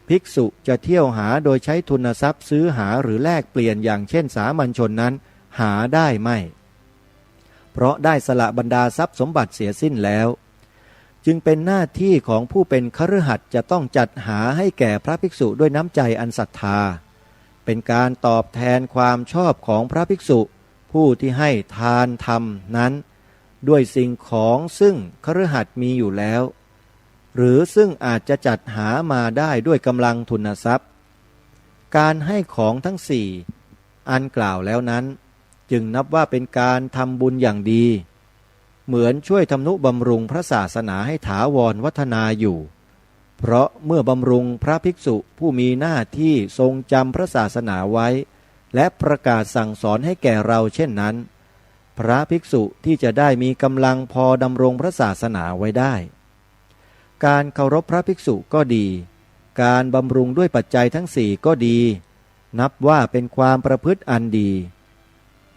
ภิกษุจะเที่ยวหาโดยใช้ทุนทรัพย์ซื้อหาหรือแลกเปลี่ยนอย่างเช่นสามัญชนนั้นหาได้ไม่เพราะได้สละบรรดาทรัพย์สมบัติเสียสิ้นแล้วจึงเป็นหน้าที่ของผู้เป็นคฤหัสถ์จะต้องจัดหาให้แก่พระภิกษุด้วยน้ำใจอันศรัทธาเป็นการตอบแทนความชอบของพระภิกษุผู้ที่ให้ทานธรรมนั้นด้วยสิ่งของซึ่งคฤหัสถ์มีอยู่แล้วหรือซึ่งอาจจะจัดหามาได้ด้วยกำลังทุนทรัพย์การให้ของทั้ง4อันกล่าวแล้วนั้นจึงนับว่าเป็นการทำบุญอย่างดีเหมือนช่วยทำนุบำรุงพระศาสนาให้ถาวรวัฒนาอยู่เพราะเมื่อบำรุงพระภิกษุผู้มีหน้าที่ทรงจำพระศาสนาไว้และประกาศสั่งสอนให้แก่เราเช่นนั้นพระภิกษุที่จะได้มีกำลังพอดำรงพระศาสนาไว้ได้การเคารพพระภิกษุก็ดีการบำรุงด้วยปัจจัยทั้ง4ก็ดีนับว่าเป็นความประพฤติอันดี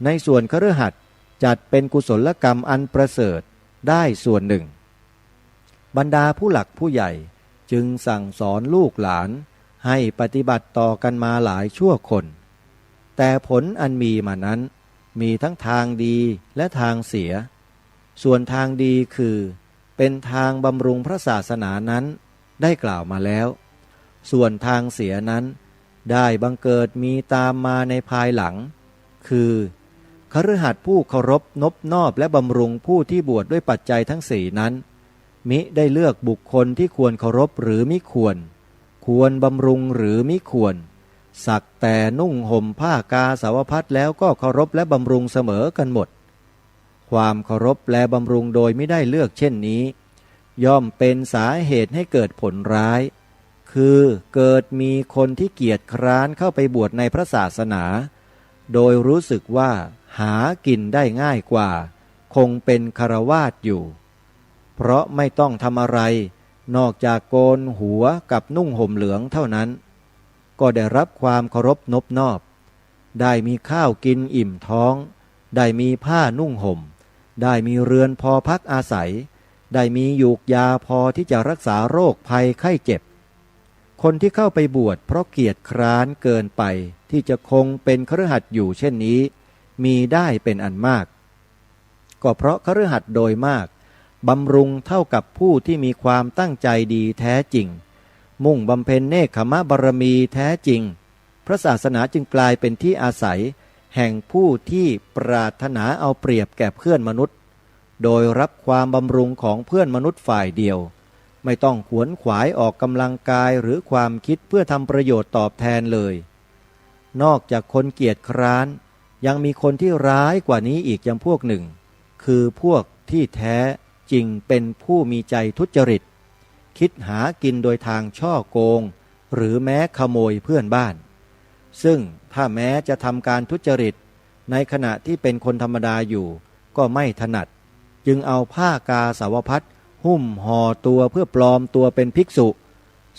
ในส่วนคฤหัสถ์จัดเป็นกุศลกรรมอันประเสริฐได้ส่วนหนึ่งบรรดาผู้หลักผู้ใหญ่จึงสั่งสอนลูกหลานให้ปฏิบัติต่อกันมาหลายชั่วคนแต่ผลอันมีมานั้นมีทั้งทางดีและทางเสียส่วนทางดีคือเป็นทางบำรุงพระศาสนานั้นได้กล่าวมาแล้วส่วนทางเสียนั้นได้บังเกิดมีตามมาในภายหลังคือคฤหัสถ์ผู้เคารพนบนอบและบำรุงผู้ที่บวชด้วยปัจจัยทั้ง4นั้นมิได้เลือกบุคคลที่ควรเคารพหรือมิควรบำรุงหรือมิควรสักแต่นุ่งห่มผ้ากาสาวพัสแล้วก็เคารพและบำรุงเสมอกันหมดความเคารพและบำรุงโดยไม่ได้เลือกเช่นนี้ย่อมเป็นสาเหตุให้เกิดผลร้ายคือเกิดมีคนที่เกียจคร้านเข้าไปบวชในพระศาสนาโดยรู้สึกว่าหากินได้ง่ายกว่าคงเป็นฆราวาสอยู่เพราะไม่ต้องทำอะไรนอกจากโกนหัวกับนุ่งห่มเหลืองเท่านั้นก็ได้รับความเคารพนบนอบได้มีข้าวกินอิ่มท้องได้มีผ้านุ่งห่มได้มีเรือนพอพักอาศัยได้มีหยูกยาพอที่จะรักษาโรคภัยไข้เจ็บคนที่เข้าไปบวชเพราะเกียจคร้านเกินไปที่จะคงเป็นคฤหัสถ์อยู่เช่นนี้มีได้เป็นอันมากก็เพราะคฤหัสถ์โดยมากบำรุงเท่ากับผู้ที่มีความตั้งใจดีแท้จริงมุ่งบำเพ็ญเนกขมบารมีแท้จริงพระศาสนาจึงกลายเป็นที่อาศัยแห่งผู้ที่ปรารถนาเอาเปรียบแก่เพื่อนมนุษย์โดยรับความบำรุงของเพื่อนมนุษย์ฝ่ายเดียวไม่ต้องขวนขวายออกกำลังกายหรือความคิดเพื่อทำประโยชน์ตอบแทนเลยนอกจากคนเกียจคร้านยังมีคนที่ร้ายกว่านี้อีกจำพวกหนึ่งคือพวกที่แท้จริงเป็นผู้มีใจทุจริตคิดหากินโดยทางช่อโกงหรือแม้ขโมยเพื่อนบ้านซึ่งถ้าแม้จะทำการทุจริตในขณะที่เป็นคนธรรมดาอยู่ก็ไม่ถนัดจึงเอาผ้ากาสาวพัสหุ้มห่อตัวเพื่อปลอมตัวเป็นภิกษุ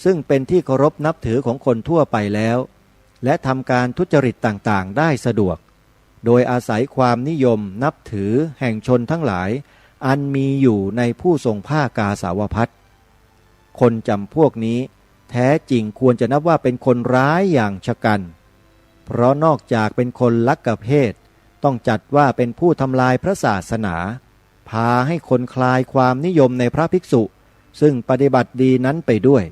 ซึ่งเป็นที่เคารพนับถือของคนทั่วไปแล้วและทำการทุจริตต่างๆได้สะดวกโดยอาศัยความนิยมนับถือแห่งชนทั้งหลายอันมีอยู่ในผู้ทรงผ้ากาสาวพัสคนจำพวกนี้แท้จริงควรจะนับว่าเป็นคนร้ายอย่างชะกันเพราะนอกจากเป็นคนลักเพศต้องจัดว่าเป็นผู้ทำลายพระศาสนาพาให้คนคลายความนิยมในพระภิกษุซึ่งปฏิบัติดีนั้นไปด้วย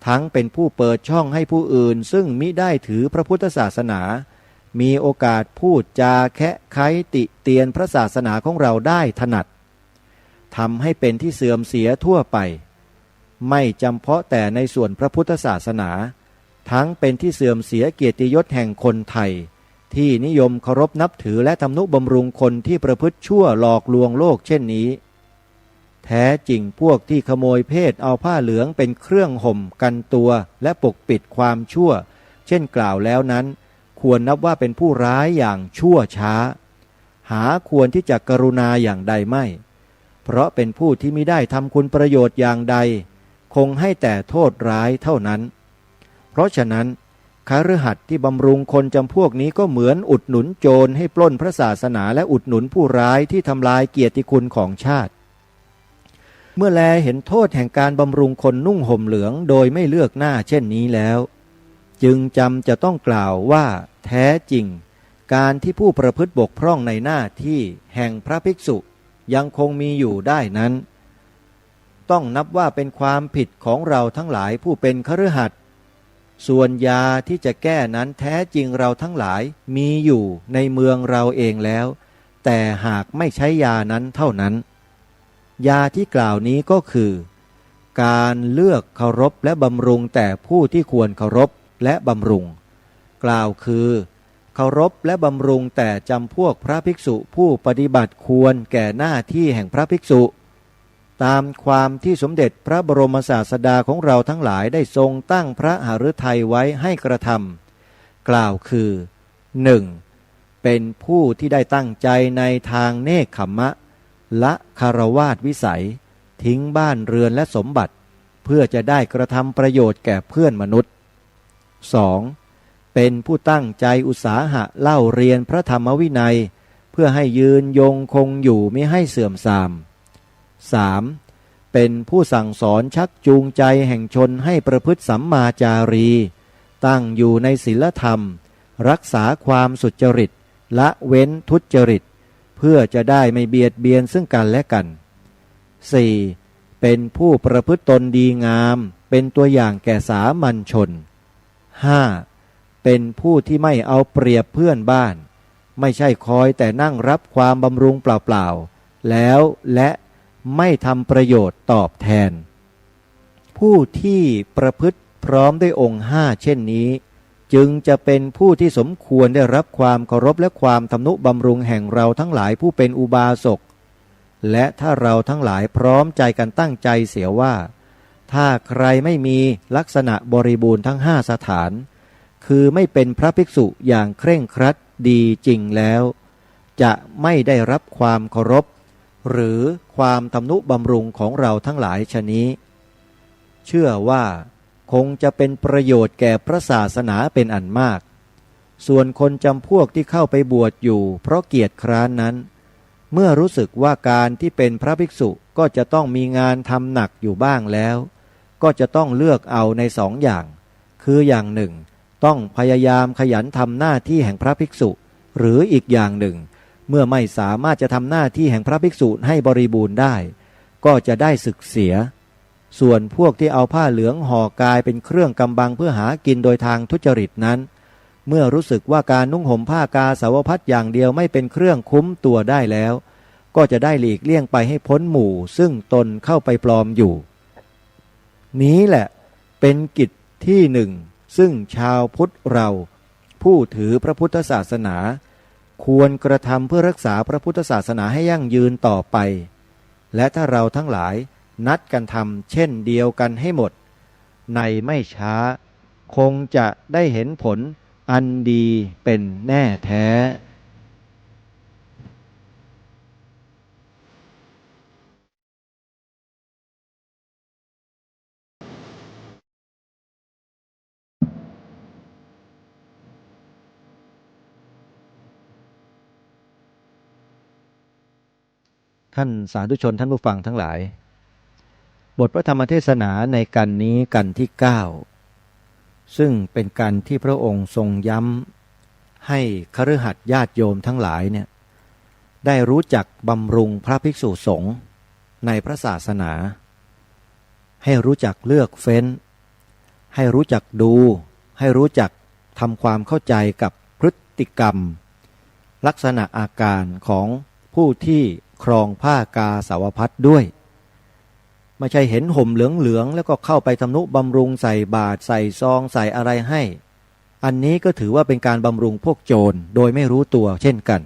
ทั้งเป็นผู้เปิดช่องให้ผู้อื่นซึ่งมิได้ถือพระพุทธศาสนามีโอกาสพูดจาแคะไขติเตียนพระศาสนาของเราได้ถนัดทำให้เป็นที่เสื่อมเสียทั่วไปไม่จำเพาะแต่ในส่วนพระพุทธศาสนาทั้งเป็นที่เสื่อมเสียเกียรติยศแห่งคนไทยที่นิยมเคารพนับถือและทำนุบำรุงคนที่ประพฤติชั่วหลอกลวงโลกเช่นนี้แท้จริงพวกที่ขโมยเพศเอาผ้าเหลืองเป็นเครื่องห่มกันตัวและปกปิดความชั่วเช่นกล่าวแล้วนั้นค ควรนับว่าเป็นผู้ร้ายอย่างชั่วช้าหาควรที่จะกรุณาอย่างใดไม่เพราะเป็นผู้ที่มิได้ทำคุณประโยชน์อย่างใดคงให้แต่โทษร้ายเท่านั้นเพราะฉะนั้นคฤหัสถ์ที่บำรุงคนจำพวกนี้ก็เหมือนอุดหนุนโจรให้ปล้นพระศาสนาและอุดหนุนผู้ร้ายที่ทำลายเกียรติคุณของชาติเมื่อแลเห็นโทษแห่งการบำรุงคนนุ่งห่มเหลืองโดยไม่เลือกหน้าเช่นนี้แล้วจึงจำจะต้องกล่าวว่าแท้จริงการที่ผู้ประพฤติบกพร่องในหน้าที่แห่งพระภิกษุยังคงมีอยู่ได้นั้นต้องนับว่าเป็นความผิดของเราทั้งหลายผู้เป็นคฤหัสถ์ส่วนยาที่จะแก้นั้นแท้จริงเราทั้งหลายมีอยู่ในเมืองเราเองแล้วแต่หากไม่ใช้ยานั้นเท่านั้นยาที่กล่าวนี้ก็คือการเลือกเคารพและบำรุงแต่ผู้ที่ควรเคารพและบำรุงกล่าวคือเคารพและบำรุงแต่จำพวกพระภิกษุผู้ปฏิบัติควรแก่หน้าที่แห่งพระภิกษุตามความที่สมเด็จพระบรมศาสดาของเราทั้งหลายได้ทรงตั้งพระหฤทัยไว้ให้กระทำกล่าวคือ 1. เป็นผู้ที่ได้ตั้งใจในทางเนกขัมมะละคารวาสวิสัยทิ้งบ้านเรือนและสมบัติเพื่อจะได้กระทำประโยชน์แก่เพื่อนมนุษย์ 2. เป็นผู้ตั้งใจอุตสาหะเล่าเรียนพระธรรมวินัยเพื่อให้ยืนยงคงอยู่ไม่ให้เสื่อมทราม 3. เป็นผู้สั่งสอนชักจูงใจแห่งชนให้ประพฤติสัมมาจารีตั้งอยู่ในศีลธรรมรักษาความสุจริตละเว้นทุจริตเพื่อจะได้ไม่เบียดเบียนซึ่งกันและกัน 4. เป็นผู้ประพฤติตนดีงามเป็นตัวอย่างแก่สามัญชน 5. เป็นผู้ที่ไม่เอาเปรียบเพื่อนบ้านไม่ใช่คอยแต่นั่งรับความบำรุงเปล่าๆแล้วและไม่ทำประโยชน์ตอบแทนผู้ที่ประพฤติพร้อมด้วยองค์ห้าเช่นนี้จึงจะเป็นผู้ที่สมควรได้รับความเคารพและความทำนุบำรุงแห่งเราทั้งหลายผู้เป็นอุบาสกและถ้าเราทั้งหลายพร้อมใจกันตั้งใจเสียว่าถ้าใครไม่มีลักษณะบริบูรณ์ทั้ง5สถานคือไม่เป็นพระภิกษุอย่างเคร่งครัดดีจริงแล้วจะไม่ได้รับความเคารพหรือความทำนุบำรุงของเราทั้งหลายชะนี้เชื่อว่าคงจะเป็นประโยชน์แก่พระศาสนาเป็นอันมากส่วนคนจำพวกที่เข้าไปบวชอยู่เพราะเกียรติคร้านนั้นเมื่อรู้สึกว่าการที่เป็นพระภิกษุก็จะต้องมีงานทำหนักอยู่บ้างแล้วก็จะต้องเลือกเอาใน2 อย่างคืออย่างหนึ่งต้องพยายามขยันทำหน้าที่แห่งพระภิกษุหรืออีกอย่างหนึ่งเมื่อไม่สามารถจะทำหน้าที่แห่งพระภิกษุให้บริบูรณ์ได้ก็จะได้สึกเสียส่วนพวกที่เอาผ้าเหลืองห่อกายเป็นเครื่องกำบังเพื่อหากินโดยทางทุจริตนั้นเมื่อรู้สึกว่าการนุ่งห่มผ้ากาสาวพัดอย่างเดียวไม่เป็นเครื่องคุ้มตัวได้แล้วก็จะได้หลีกเลี่ยงไปให้พ้นหมู่ซึ่งตนเข้าไปปลอมอยู่นี้แหละเป็นกิจที่หนึ่งซึ่งชาวพุทธเราผู้ถือพระพุทธศาสนาควรกระทำเพื่อรักษาพระพุทธศาสนาให้ยั่งยืนต่อไปและถ้าเราทั้งหลายนัดกันทำเช่นเดียวกันให้หมดในไม่ช้าคงจะได้เห็นผลอันดีเป็นแน่แท้ท่านสาธุชนท่านผู้ฟังทั้งหลายบทพระธรรมเทศนาในกันนี้กันที่9ซึ่งเป็นกันที่พระองค์ทรงย้ำให้คฤหัสถ์ญาติโยมทั้งหลายเนี่ยได้รู้จักบำรุงพระภิกษุสงฆ์ในพระศาสนาให้รู้จักเลือกเฟ้นให้รู้จักดูให้รู้จักทำความเข้าใจกับพฤติกรรมลักษณะอาการของผู้ที่ครองผ้ากาสาวพัดด้วยไม่ใช่เห็นห่มเหลืองๆแล้วก็เข้าไปทำนุบำรุงใส่บาตรใส่ซองใส่อะไรให้อันนี้ก็ถือว่าเป็นการบำรุงพวกโจรโดยไม่รู้ตัวเช่นกัน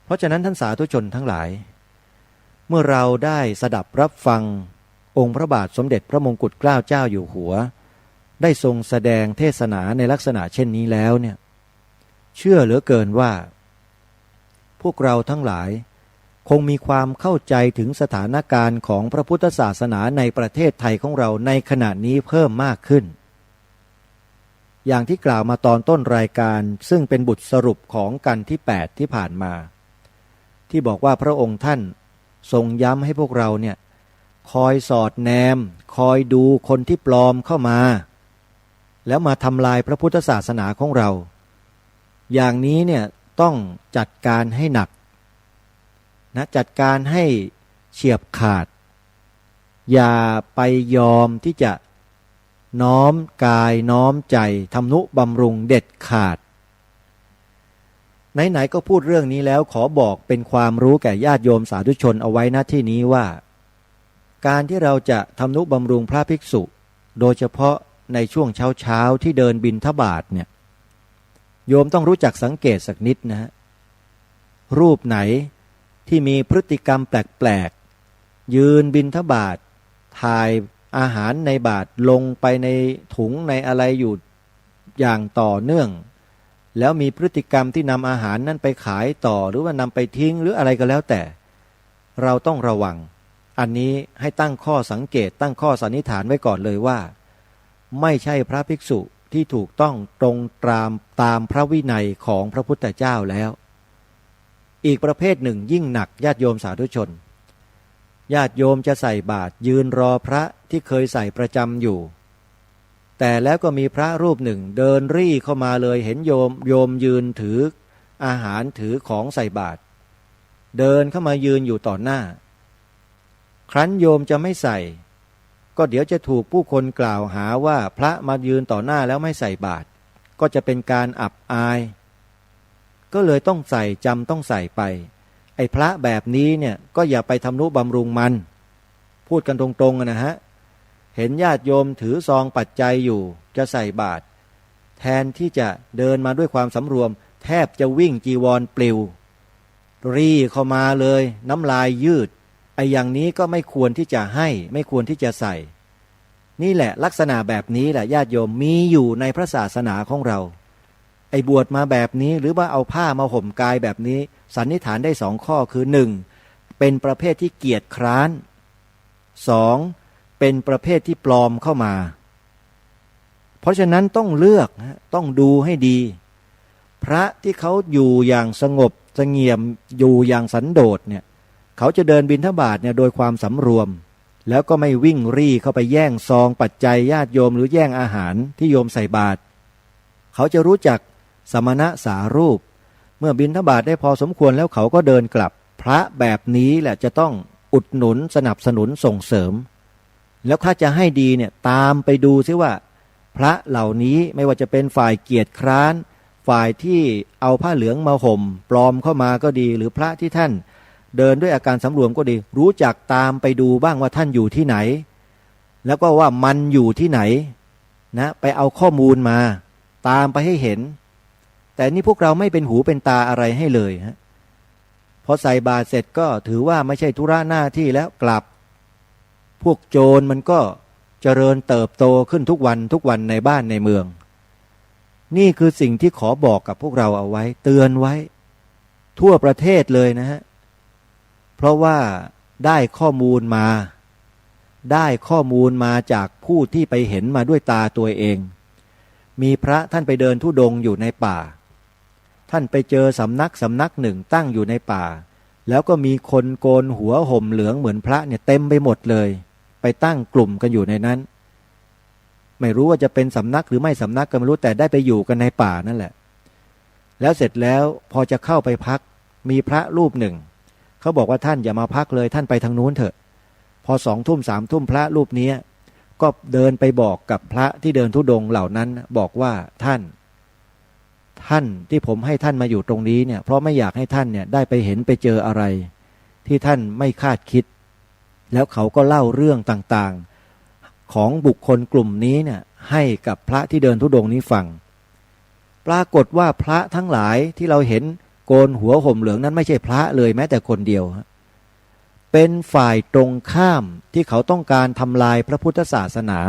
เพราะฉะนั้นท่านสาธุชนทั้งหลายเมื่อเราได้สดับรับฟังองค์พระบาทสมเด็จพระมงกุฎเกล้าเจ้าอยู่หัว ได้ทรงแสดงเทศนาในลักษณะเช่นนี้แล้วเนี่ยเชื่อเหลือเกินว่าพวกเราทั้งหลายคงมีความเข้าใจถึงสถานการณ์ของพระพุทธศาสนาในประเทศไทยของเราในขณะนี้เพิ่มมากขึ้นอย่างที่กล่าวมาตอนต้นรายการซึ่งเป็นบทสรุปของกันที่8ที่ผ่านมาที่บอกว่าพระองค์ท่านทรงย้ำให้พวกเราเนี่ยคอยสอดแนมคอยดูคนที่ปลอมเข้ามาแล้วมาทำลายพระพุทธศาสนาของเราอย่างนี้เนี่ยต้องจัดการให้หนักนะจัดการให้เฉียบขาดอย่าไปยอมที่จะน้อมกายน้อมใจทำนุบำรุงเด็ดขาดไหนๆก็พูดเรื่องนี้แล้วขอบอกเป็นความรู้แก่ญาติโยมสาธุชนเอาไว้ณที่นี้ว่าการที่เราจะทำนุบำรุงพระภิกษุโดยเฉพาะในช่วงเช้าที่เดินบิณฑบาตเนี่ยโยมต้องรู้จักสังเกตสักนิดนะฮะรูปไหนที่มีพฤติกรรมแปลกๆยืนบิณฑบาตถ่ายอาหารในบาตรลงไปในถุงในอะไรอยู่อย่างต่อเนื่องแล้วมีพฤติกรรมที่นำอาหารนั้นไปขายต่อหรือว่านำไปทิ้งหรืออะไรก็แล้วแต่เราต้องระวังอันนี้ให้ตั้งข้อสังเกตตั้งข้อสันนิษฐานไว้ก่อนเลยว่าไม่ใช่พระภิกษุที่ถูกต้องตรงตามพระวินัยของพระพุทธเจ้าแล้วอีกประเภทหนึ่งยิ่งหนักญาติโยมสาธุชนญาติโยมจะใส่บาตรยืนรอพระที่เคยใส่ประจำอยู่แต่แล้วก็มีพระรูปหนึ่งเดินรี่เข้ามาเลยเห็นโยมยืนถืออาหารถือของใส่บาตรเดินเข้ามายืนอยู่ต่อหน้าครั้นโยมจะไม่ใส่ก็เดี๋ยวจะถูกผู้คนกล่าวหาว่าพระมายืนต่อหน้าแล้วไม่ใส่บาตรก็จะเป็นการอับอายก็เลยต้องใส่จำต้องใส่ไปไอ้พระแบบนี้เนี่ยก็อย่าไปทำนุบำรุงมันพูดกันตรงๆนะฮะเห็นญาติโยมถือซองปัจจัยอยู่จะใส่บาตรแทนที่จะเดินมาด้วยความสำรวมแทบจะวิ่งจีวรปลิวรีเข้ามาเลยน้ำลายยืดไอ้อย่างนี้ก็ไม่ควรที่จะให้ไม่ควรที่จะใส่นี่แหละลักษณะแบบนี้แหละญาติโยมมีอยู่ในพระศาสนาของเราไอ้บวชมาแบบนี้หรือว่าเอาผ้ามาห่มกายแบบนี้สันนิษฐานได้2 ข้อคือ 1. เป็นประเภทที่เกียจคร้าน 2. เป็นประเภทที่ปลอมเข้ามาเพราะฉะนั้นต้องเลือกต้องดูให้ดีพระที่เขาอยู่อย่างสงบเสงี่ยมอยู่อย่างสันโดษเนี่ยเขาจะเดินบิณฑบาตเนี่ยโดยความสำรวมแล้วก็ไม่วิ่งรี่เข้าไปแย่งซองปัจจัยญาติโยมหรือแย่งอาหารที่โยมใส่บาตรเขาจะรู้จักสมณะสารูปเมื่อบิณฑบาตได้พอสมควรแล้วเขาก็เดินกลับพระแบบนี้แหละจะต้องอุดหนุนสนับสนุนส่งเสริมแล้วถ้าจะให้ดีเนี่ยตามไปดูซิว่าพระเหล่านี้ไม่ว่าจะเป็นฝ่ายเกียรติคร้านฝ่ายที่เอาผ้าเหลืองมาห่มปลอมเข้ามาก็ดีหรือพระที่ท่านเดินด้วยอาการสำรวมก็ดีรู้จักตามไปดูบ้างว่าท่านอยู่ที่ไหนแล้วก็ว่ามันอยู่ที่ไหนนะไปเอาข้อมูลมาตามไปให้เห็นแต่นี่พวกเราไม่เป็นหูเป็นตาอะไรให้เลยฮะพอใส่บาตรเสร็จก็ถือว่าไม่ใช่ธุระหน้าที่แล้วกลับพวกโจรมันก็เจริญเติบโตขึ้นทุกวันในบ้านในเมืองนี่คือสิ่งที่ขอบอกกับพวกเราเอาไว้เตือนไว้ทั่วประเทศเลยนะฮะเพราะว่าได้ข้อมูลมาจากผู้ที่ไปเห็นมาด้วยตาตัวเองมีพระท่านไปเดินธุดงค์อยู่ในป่าท่านไปเจอสำนักหนึ่งตั้งอยู่ในป่าแล้วก็มีคนโกนหัวห่มเหลืองเหมือนพระเนี่ยเต็มไปหมดเลยไปตั้งกลุ่มกันอยู่ในนั้นไม่รู้ว่าจะเป็นสำนักหรือไม่สำนักก็ไม่รู้แต่ได้ไปอยู่กันในป่านั่นแหละแล้วเสร็จแล้วพอจะเข้าไปพักมีพระรูปหนึ่งเขาบอกว่าท่านอย่ามาพักเลยท่านไปทางนู้นเถอะพอ2 ทุ่ม3 ทุ่มพระรูปนี้ก็เดินไปบอกกับพระที่เดินธุดงค์เหล่านั้นบอกว่าท่านที่ผมให้ท่านมาอยู่ตรงนี้เนี่ยเพราะไม่อยากให้ท่านเนี่ยได้ไปเห็นไปเจออะไรที่ท่านไม่คาดคิดแล้วเขาก็เล่าเรื่องต่างๆของบุคคลกลุ่มนี้เนี่ยให้กับพระที่เดินธุดงค์นี้ฟังปรากฏว่าพระทั้งหลายที่เราเห็นโกนหัวห่มเหลืองนั้นไม่ใช่พระเลยแม้แต่คนเดียวเป็นฝ่ายตรงข้ามที่เขาต้องการทำลายพระพุทธศาสนา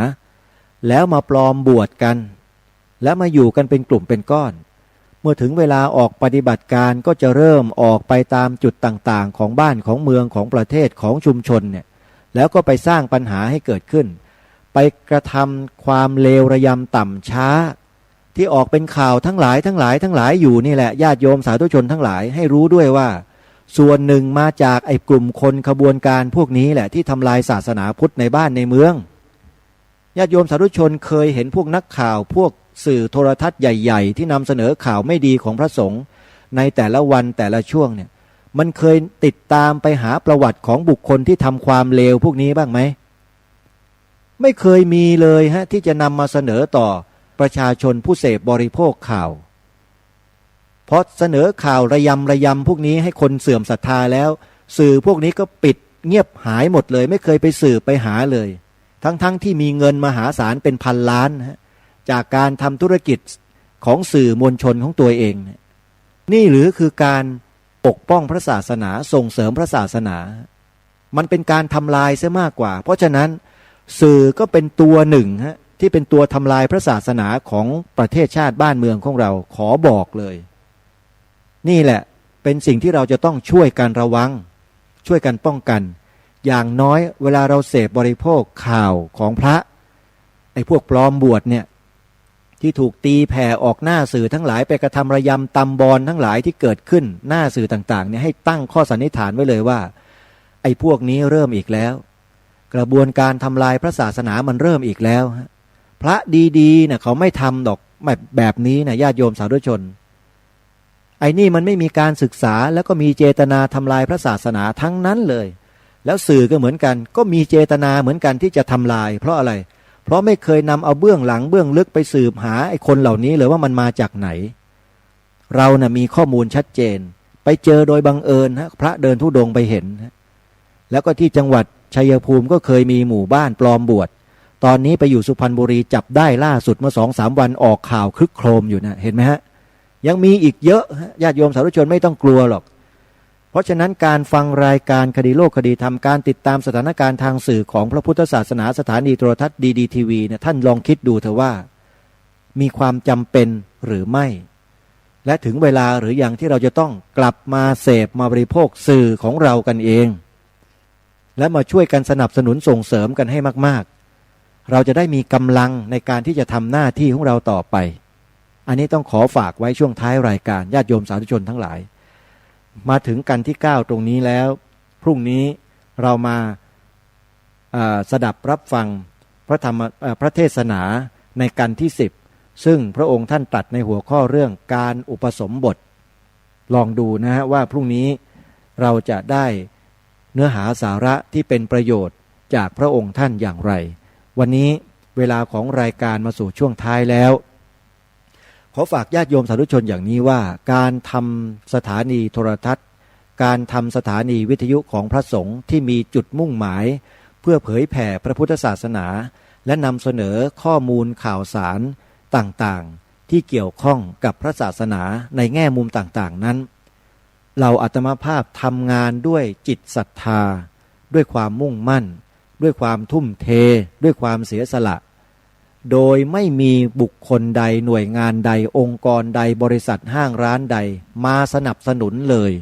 แล้วมาปลอมบวชกันแล้วมาอยู่กันเป็นกลุ่มเป็นก้อนเมื่อถึงเวลาออกปฏิบัติการก็จะเริ่มออกไปตามจุดต่างๆของบ้านของเมืองของประเทศของชุมชนเนี่ยแล้วก็ไปสร้างปัญหาให้เกิดขึ้นไปกระทำความเลวระยำต่ำช้าที่ออกเป็นข่าวทั้งหลายอยู่นี่แหละญาติโยมสาธุชนทั้งหลายให้รู้ด้วยว่าส่วนหนึ่งมาจากไอ้กลุ่มคนขบวนการพวกนี้แหละที่ทำลายศาสนาพุทธในบ้านในเมืองญาติโยมสาธุชนเคยเห็นพวกนักข่าวพวกสื่อโทรทัศน์ใหญ่ๆที่นำเสนอข่าวไม่ดีของพระสงฆ์ในแต่ละวันแต่ละช่วงเนี่ยมันเคยติดตามไปหาประวัติของบุคคลที่ทำความเลวพวกนี้บ้างไหมไม่เคยมีเลยฮะที่จะนำมาเสนอต่อประชาชนผู้เสพบริโภคข่าวพอเสนอข่าวระยำพวกนี้ให้คนเสื่อมศรัทธาแล้วสื่อพวกนี้ก็ปิดเงียบหายหมดเลยไม่เคยไปสืบไปหาเลยทั้งที่มีเงินมหาศาลเป็นพันล้านฮะจากการทำธุรกิจของสื่อมวลชนของตัวเองนี่หรือคือการปกป้องพระศาสนาส่งเสริมพระศาสนามันเป็นการทำลายซะมากกว่าเพราะฉะนั้นสื่อก็เป็นตัวหนึ่งฮะที่เป็นตัวทำลายพระศาสนาของประเทศชาติบ้านเมืองของเราขอบอกเลยนี่แหละเป็นสิ่งที่เราจะต้องช่วยกันระวังช่วยกันป้องกันอย่างน้อยเวลาเราเสพบริโภคข่าวของพระไอ้พวกปลอมบวชเนี่ยที่ถูกตีแผ่ออกหน้าสื่อทั้งหลายไปกระทำระยำตำบอลทั้งหลายที่เกิดขึ้นหน้าสื่อต่างๆเนี่ยให้ตั้งข้อสันนิษฐานไว้เลยว่าไอ้พวกนี้เริ่มอีกแล้วกระบวนการทำลายพระศาสนามันเริ่มอีกแล้วพระดีๆเนี่ยเขาไม่ทำดอกแบบนี้นะญาติโยมสาธุชนไอ้นี่มันไม่มีการศึกษาแล้วก็มีเจตนาทำลายพระศาสนาทั้งนั้นเลยแล้วสื่อก็เหมือนกันก็มีเจตนาเหมือนกันที่จะทำลายเพราะอะไรเพราะไม่เคยนำเอาเบื้องหลังเบื้องลึกไปสืบหาไอ้คนเหล่านี้เลยว่ามันมาจากไหนเราน่ะมีข้อมูลชัดเจนไปเจอโดยบังเอิญฮะพระเดินธุดงค์ไปเห็นแล้วก็ที่จังหวัดชัยภูมิก็เคยมีหมู่บ้านปลอมบวชตอนนี้ไปอยู่สุพรรณบุรีจับได้ล่าสุดเมื่อ 2-3 วันออกข่าวคลึกโครมอยู่นะเห็นไหมฮะยังมีอีกเยอะญาติโยมสาธุชนไม่ต้องกลัวหรอกเพราะฉะนั้นการฟังรายการคดีโลกคดีธรรมการติดตามสถานการณ์ทางสื่อของพระพุทธศาสนาสถานีโทรทัศน์ดีทีวีเนี่ยท่านลองคิดดูเถอะว่ามีความจำเป็นหรือไม่และถึงเวลาหรือยังที่เราจะต้องกลับมาเสพมาบริโภคสื่อของเรากันเองและมาช่วยกันสนับสนุนส่งเสริมกันให้มากๆเราจะได้มีกำลังในการที่จะทำหน้าที่ของเราต่อไปอันนี้ต้องขอฝากไว้ช่วงท้ายรายการญาติโยมสาธุชนทั้งหลายมาถึงกันที่9ตรงนี้แล้วพรุ่งนี้เรามาสดับรับฟังพระเทศนาในกันที่10ซึ่งพระองค์ท่านตรัสในหัวข้อเรื่องการอุปสมบทลองดูนะฮะว่าพรุ่งนี้เราจะได้เนื้อหาสาระที่เป็นประโยชน์จากพระองค์ท่านอย่างไรวันนี้เวลาของรายการมาสู่ช่วงท้ายแล้วขอฝากญาติโยมสาธุชนอย่างนี้ว่าการทำสถานีโทรทัศน์การทำสถานีวิทยุของพระสงฆ์ที่มีจุดมุ่งหมายเพื่อเผยแผ่พระพุทธศาสนาและนำเสนอข้อมูลข่าวสารต่างๆที่เกี่ยวข้องกับพระศาสนาในแง่มุมต่างๆนั้นเราอาตมาภาพทำงานด้วยจิตศรัทธาด้วยความมุ่งมั่นด้วยความทุ่มเทด้วยความเสียสละโดยไม่มีบุคคลใดหน่วยงานใดองค์กรใดบริษัทห้างร้านใดมาสนับสนุนเลย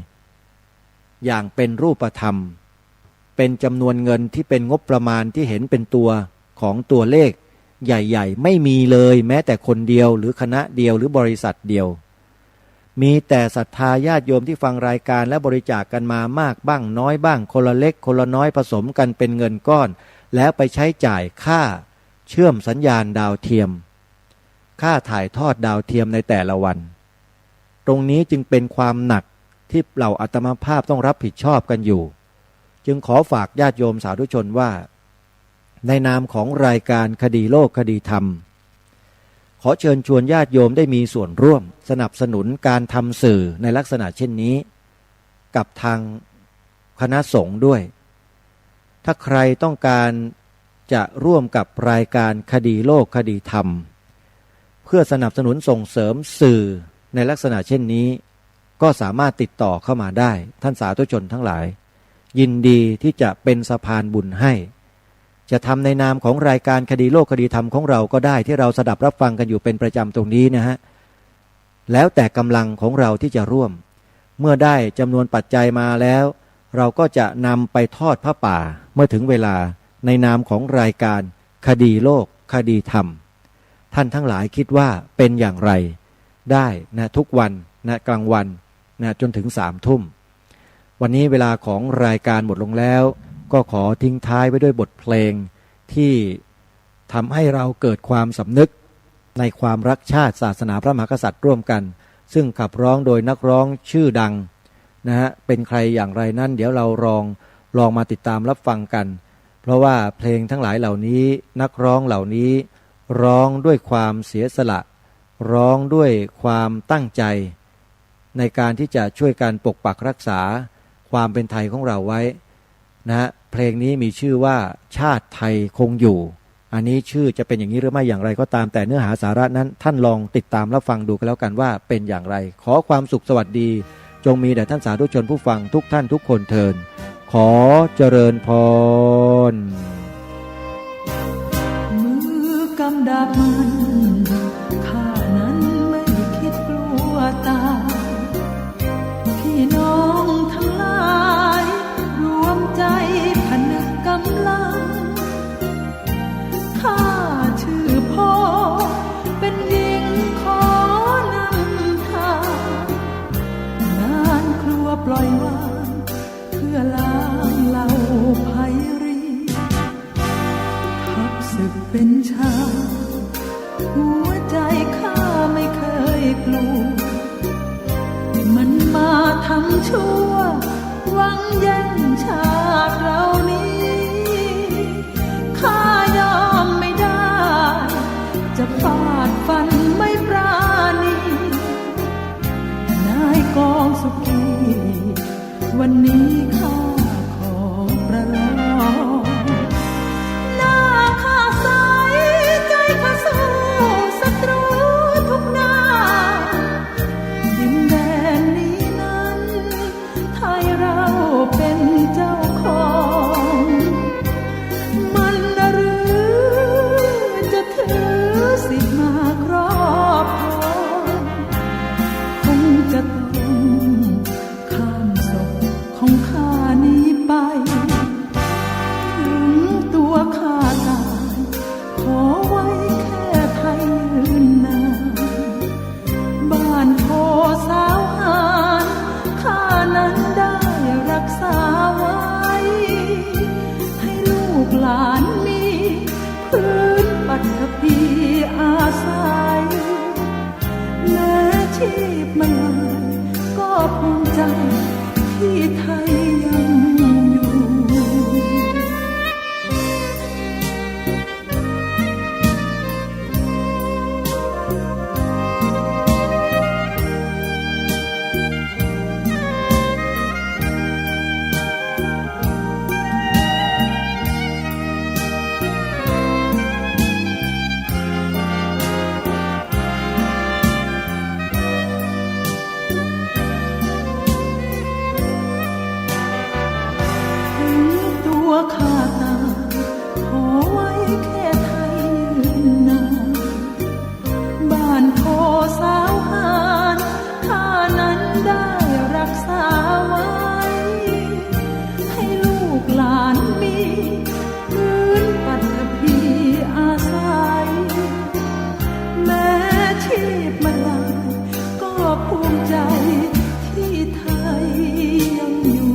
อย่างเป็นรูปธรรมเป็นจำนวนเงินที่เป็นงบประมาณที่เห็นเป็นตัวของตัวเลขใหญ่ๆไม่มีเลยแม้แต่คนเดียวหรือคณะเดียวหรือบริษัทเดียวมีแต่ศรัทธาญาติโยมที่ฟังรายการและบริจาคกันมามากบ้างน้อยบ้างคนละเล็กคนละน้อยผสมกันเป็นเงินก้อนแล้วไปใช้จ่ายค่าเชื่อมสัญญาณดาวเทียมค่าถ่ายทอดดาวเทียมในแต่ละวันตรงนี้จึงเป็นความหนักที่เหล่าอาตมาภาพต้องรับผิดชอบกันอยู่จึงขอฝากญาติโยมสาธุชนว่าในนามของรายการคดีโลกคดีธรรมขอเชิญชวนญาติโยมได้มีส่วนร่วมสนับสนุนการทำสื่อในลักษณะเช่นนี้กับทางคณะสงฆ์ด้วยถ้าใครต้องการจะร่วมกับรายการคดีโลกคดีธรรมเพื่อสนับสนุนส่งเสริมสื่อในลักษณะเช่นนี้ก็สามารถติดต่อเข้ามาได้ท่านสาธุชนทั้งหลายยินดีที่จะเป็นสะพานบุญให้ จะทำในนามของรายการคดีโลกคดีธรรมของเราก็ได้ที่เราสดับรับฟังกันอยู่เป็นประจำตรงนี้นะฮะแล้วแต่กำลังของเราที่จะร่วมเมื่อได้จำนวนปัจจัยมาแล้วเราก็จะนำไปทอดผ้าป่าเมื่อถึงเวลาในนามของรายการคดีโลกคดีธรรมท่านทั้งหลายคิดว่าเป็นอย่างไรได้นะทุกวันนะกลางวันนะจนถึง3 ทุ่มวันนี้เวลาของรายการหมดลงแล้วก็ขอทิ้งท้ายไว้ด้วยบทเพลงที่ทำให้เราเกิดความสำนึกในความรักชาติศาสนาพระมหากษัตริย์ร่วมกันซึ่งขับร้องโดยนักร้องชื่อดังนะฮะเป็นใครอย่างไรนั่นเดี๋ยวเราลองมาติดตามรับฟังกันเพราะว่าเพลงทั้งหลายเหล่านี้นักร้องเหล่านี้ร้องด้วยความเสียสละร้องด้วยความตั้งใจในการที่จะช่วยกันปกปักรักษาความเป็นไทยของเราไว้นะฮะเพลงนี้มีชื่อว่าชาติไทยคงอยู่อันนี้ชื่อจะเป็นอย่างนี้หรือไม่อย่างไรก็ตามแต่เนื้อหาสาระนั้นท่านลองติดตามรับฟังดูกันแล้วกันว่าเป็นอย่างไรขอความสุขสวัสดีจงมีแด่ท่านสาธุชนผู้ฟังทุกท่านทุกคนเทินขอเจริญพรมือกำดาบมันข้านั้นไม่คิดกลัวตายพี่น้องทั้งหลายรวมใจผนึกกำลังข้าชื่อพ่อเป็นหญิงขอนำทางงานครัวปล่อยวางเพื่อล้างเหล่าไพรีทับศึกเป็นชาวหัวใจข้าไม่เคยกลัวมันมาทำชั่วหวังแย่งชาติเรานี้ข้ายอมไม่ได้จะฟาดฟันไม่ปราณีนายกองสุขีวันนี้ข้าขอประลองหน้าข้าใสใจข้าสู้ศัตรูทุกหน้าดินแดนนี้นั้นไทยเราเป็นเจ้าของมันหรือจะถือสิทธิ์มาครอบครองคงจะต้องข้ามศพของข้านี้ไปถึงตัวข้าตายขอไว้แค่ไทยยืนนานบ้านโพสาวหารข้านั้นได้รักษาไว้ให้ลูกหลานมีพื้นปัฐภีอาศัยแม้ชีพมันก็ภูมิใจที่ไทยยังอยู่ข้าตายขอไว้แค่ไทยยืนนานบ้านโพสาวหารข้านั้นได้รักษาไว้ให้ลูกหลานมีพื้นปัฐภีอาศัยแม้ชีพมาลายก็ภูมิใจที่ไทยยังอยู่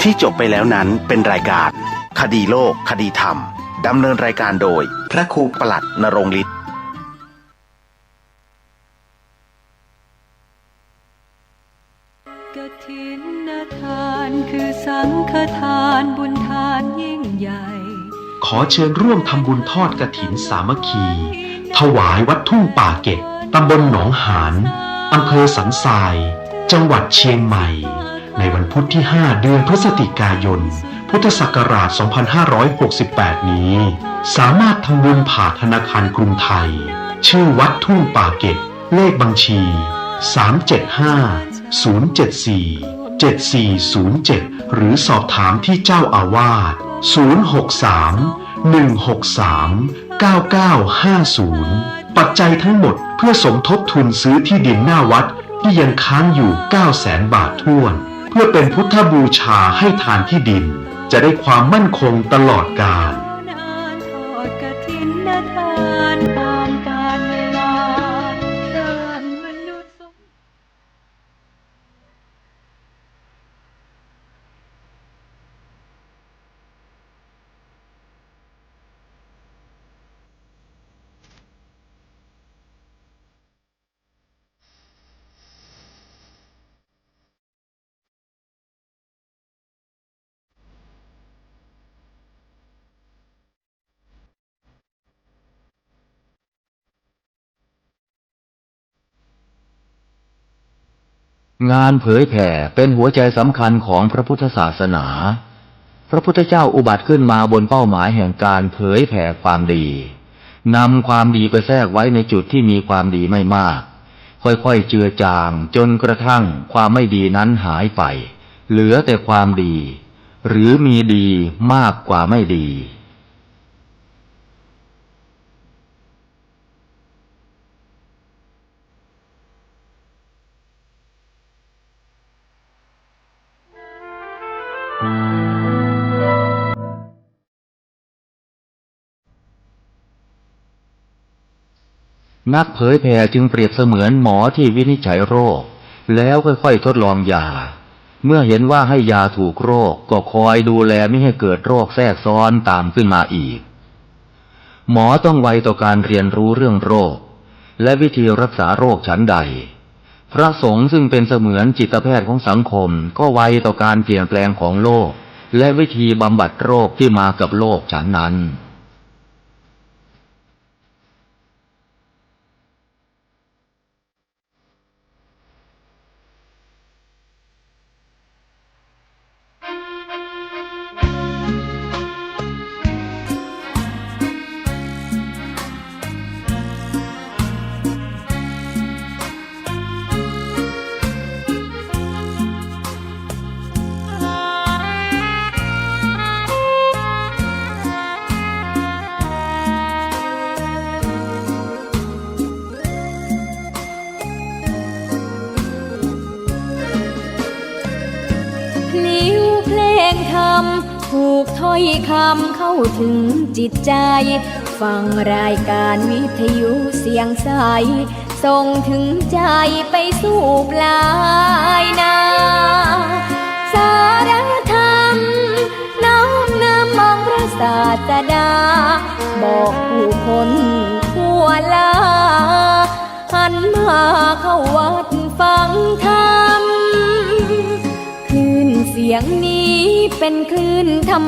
ที่จบไปแล้วนั้นเป็นรายการคดีโลกคดีธรรมดำเนินรายการโดยพระครูปลัดณรงค์ฤทธิ์ กฐินทานคือสังฆทานบุญทานยิ่งใหญ่ ขอเชิญร่วมทำบุญทอดกฐินสามัคคี ถวายวัดทุ่งป่าเก็บตำบลหนองหานอำเภอสันทรายจังหวัดเชียงใหม่ในวันพุธ พุธที่ 5 เดือนพฤศจิกายน พุทธศักราช 2568 นี้ สามารถทำบุญผ่านธนาคารกรุงไทย ชื่อวัดทุ่งป่าเก็บ เลขบัญชี 375-074-7407 หรือสอบถามที่เจ้าอาวาส 063-163-9950 ปัจจัยทั้งหมดเพื่อสมทบทุนซื้อที่ดินหน้าวัดที่ยังค้างอยู่ 900,000 บาทถ้วน เพื่อเป็นพุทธบูชาให้ทานที่ดิน จะได้ความมั่นคงตลอดกาล ทอดกฐินทานตามกาลเวลาเดินมนุษย์ งานเผยแผ่เป็นหัวใจสำคัญของพระพุทธศาสนา พระพุทธเจ้าอุบัติขึ้นมาบนเป้าหมายแห่งการเผยแผ่ความดีนำความดีไปแทรกไว้ในจุดที่มีความดีไม่มากค่อยๆเจือจางจนกระทั่งความไม่ดีนั้นหายไปเหลือแต่ความดีหรือมีดีมากกว่าไม่ดีนักเผยแผ่จึงเปรียบเสมือนหมอที่วินิจฉัยโรคแล้วค่อยๆทดลองยาเมื่อเห็นว่าให้ยาถูกโรคก็คอยดูแลไม่ให้เกิดโรคแทรกซ้อนตามขึ้นมาอีกหมอต้องไวต่อการเรียนรู้เรื่องโรคและวิธีรักษาโรคฉันใดพระสงฆ์ซึ่งเป็นเสมือนจิตแพทย์ของสังคมก็ไวต่อการเปลี่ยนแปลงของโลกและวิธีบำบัดโรคที่มากับโลกฉันนั้นถูกถ้อยคำเข้าถึงจิตใจฟังรายการวิทยุเสียงใสส่งถึงใจไปสู่ปลายนาสารธรรมน้อมนำมองพระศาสดาบอกผู้คนทั่วลาหันมาเข้าวัดฟังธรรมคลื่นเสียงนี้เป็นคลื่นธรรม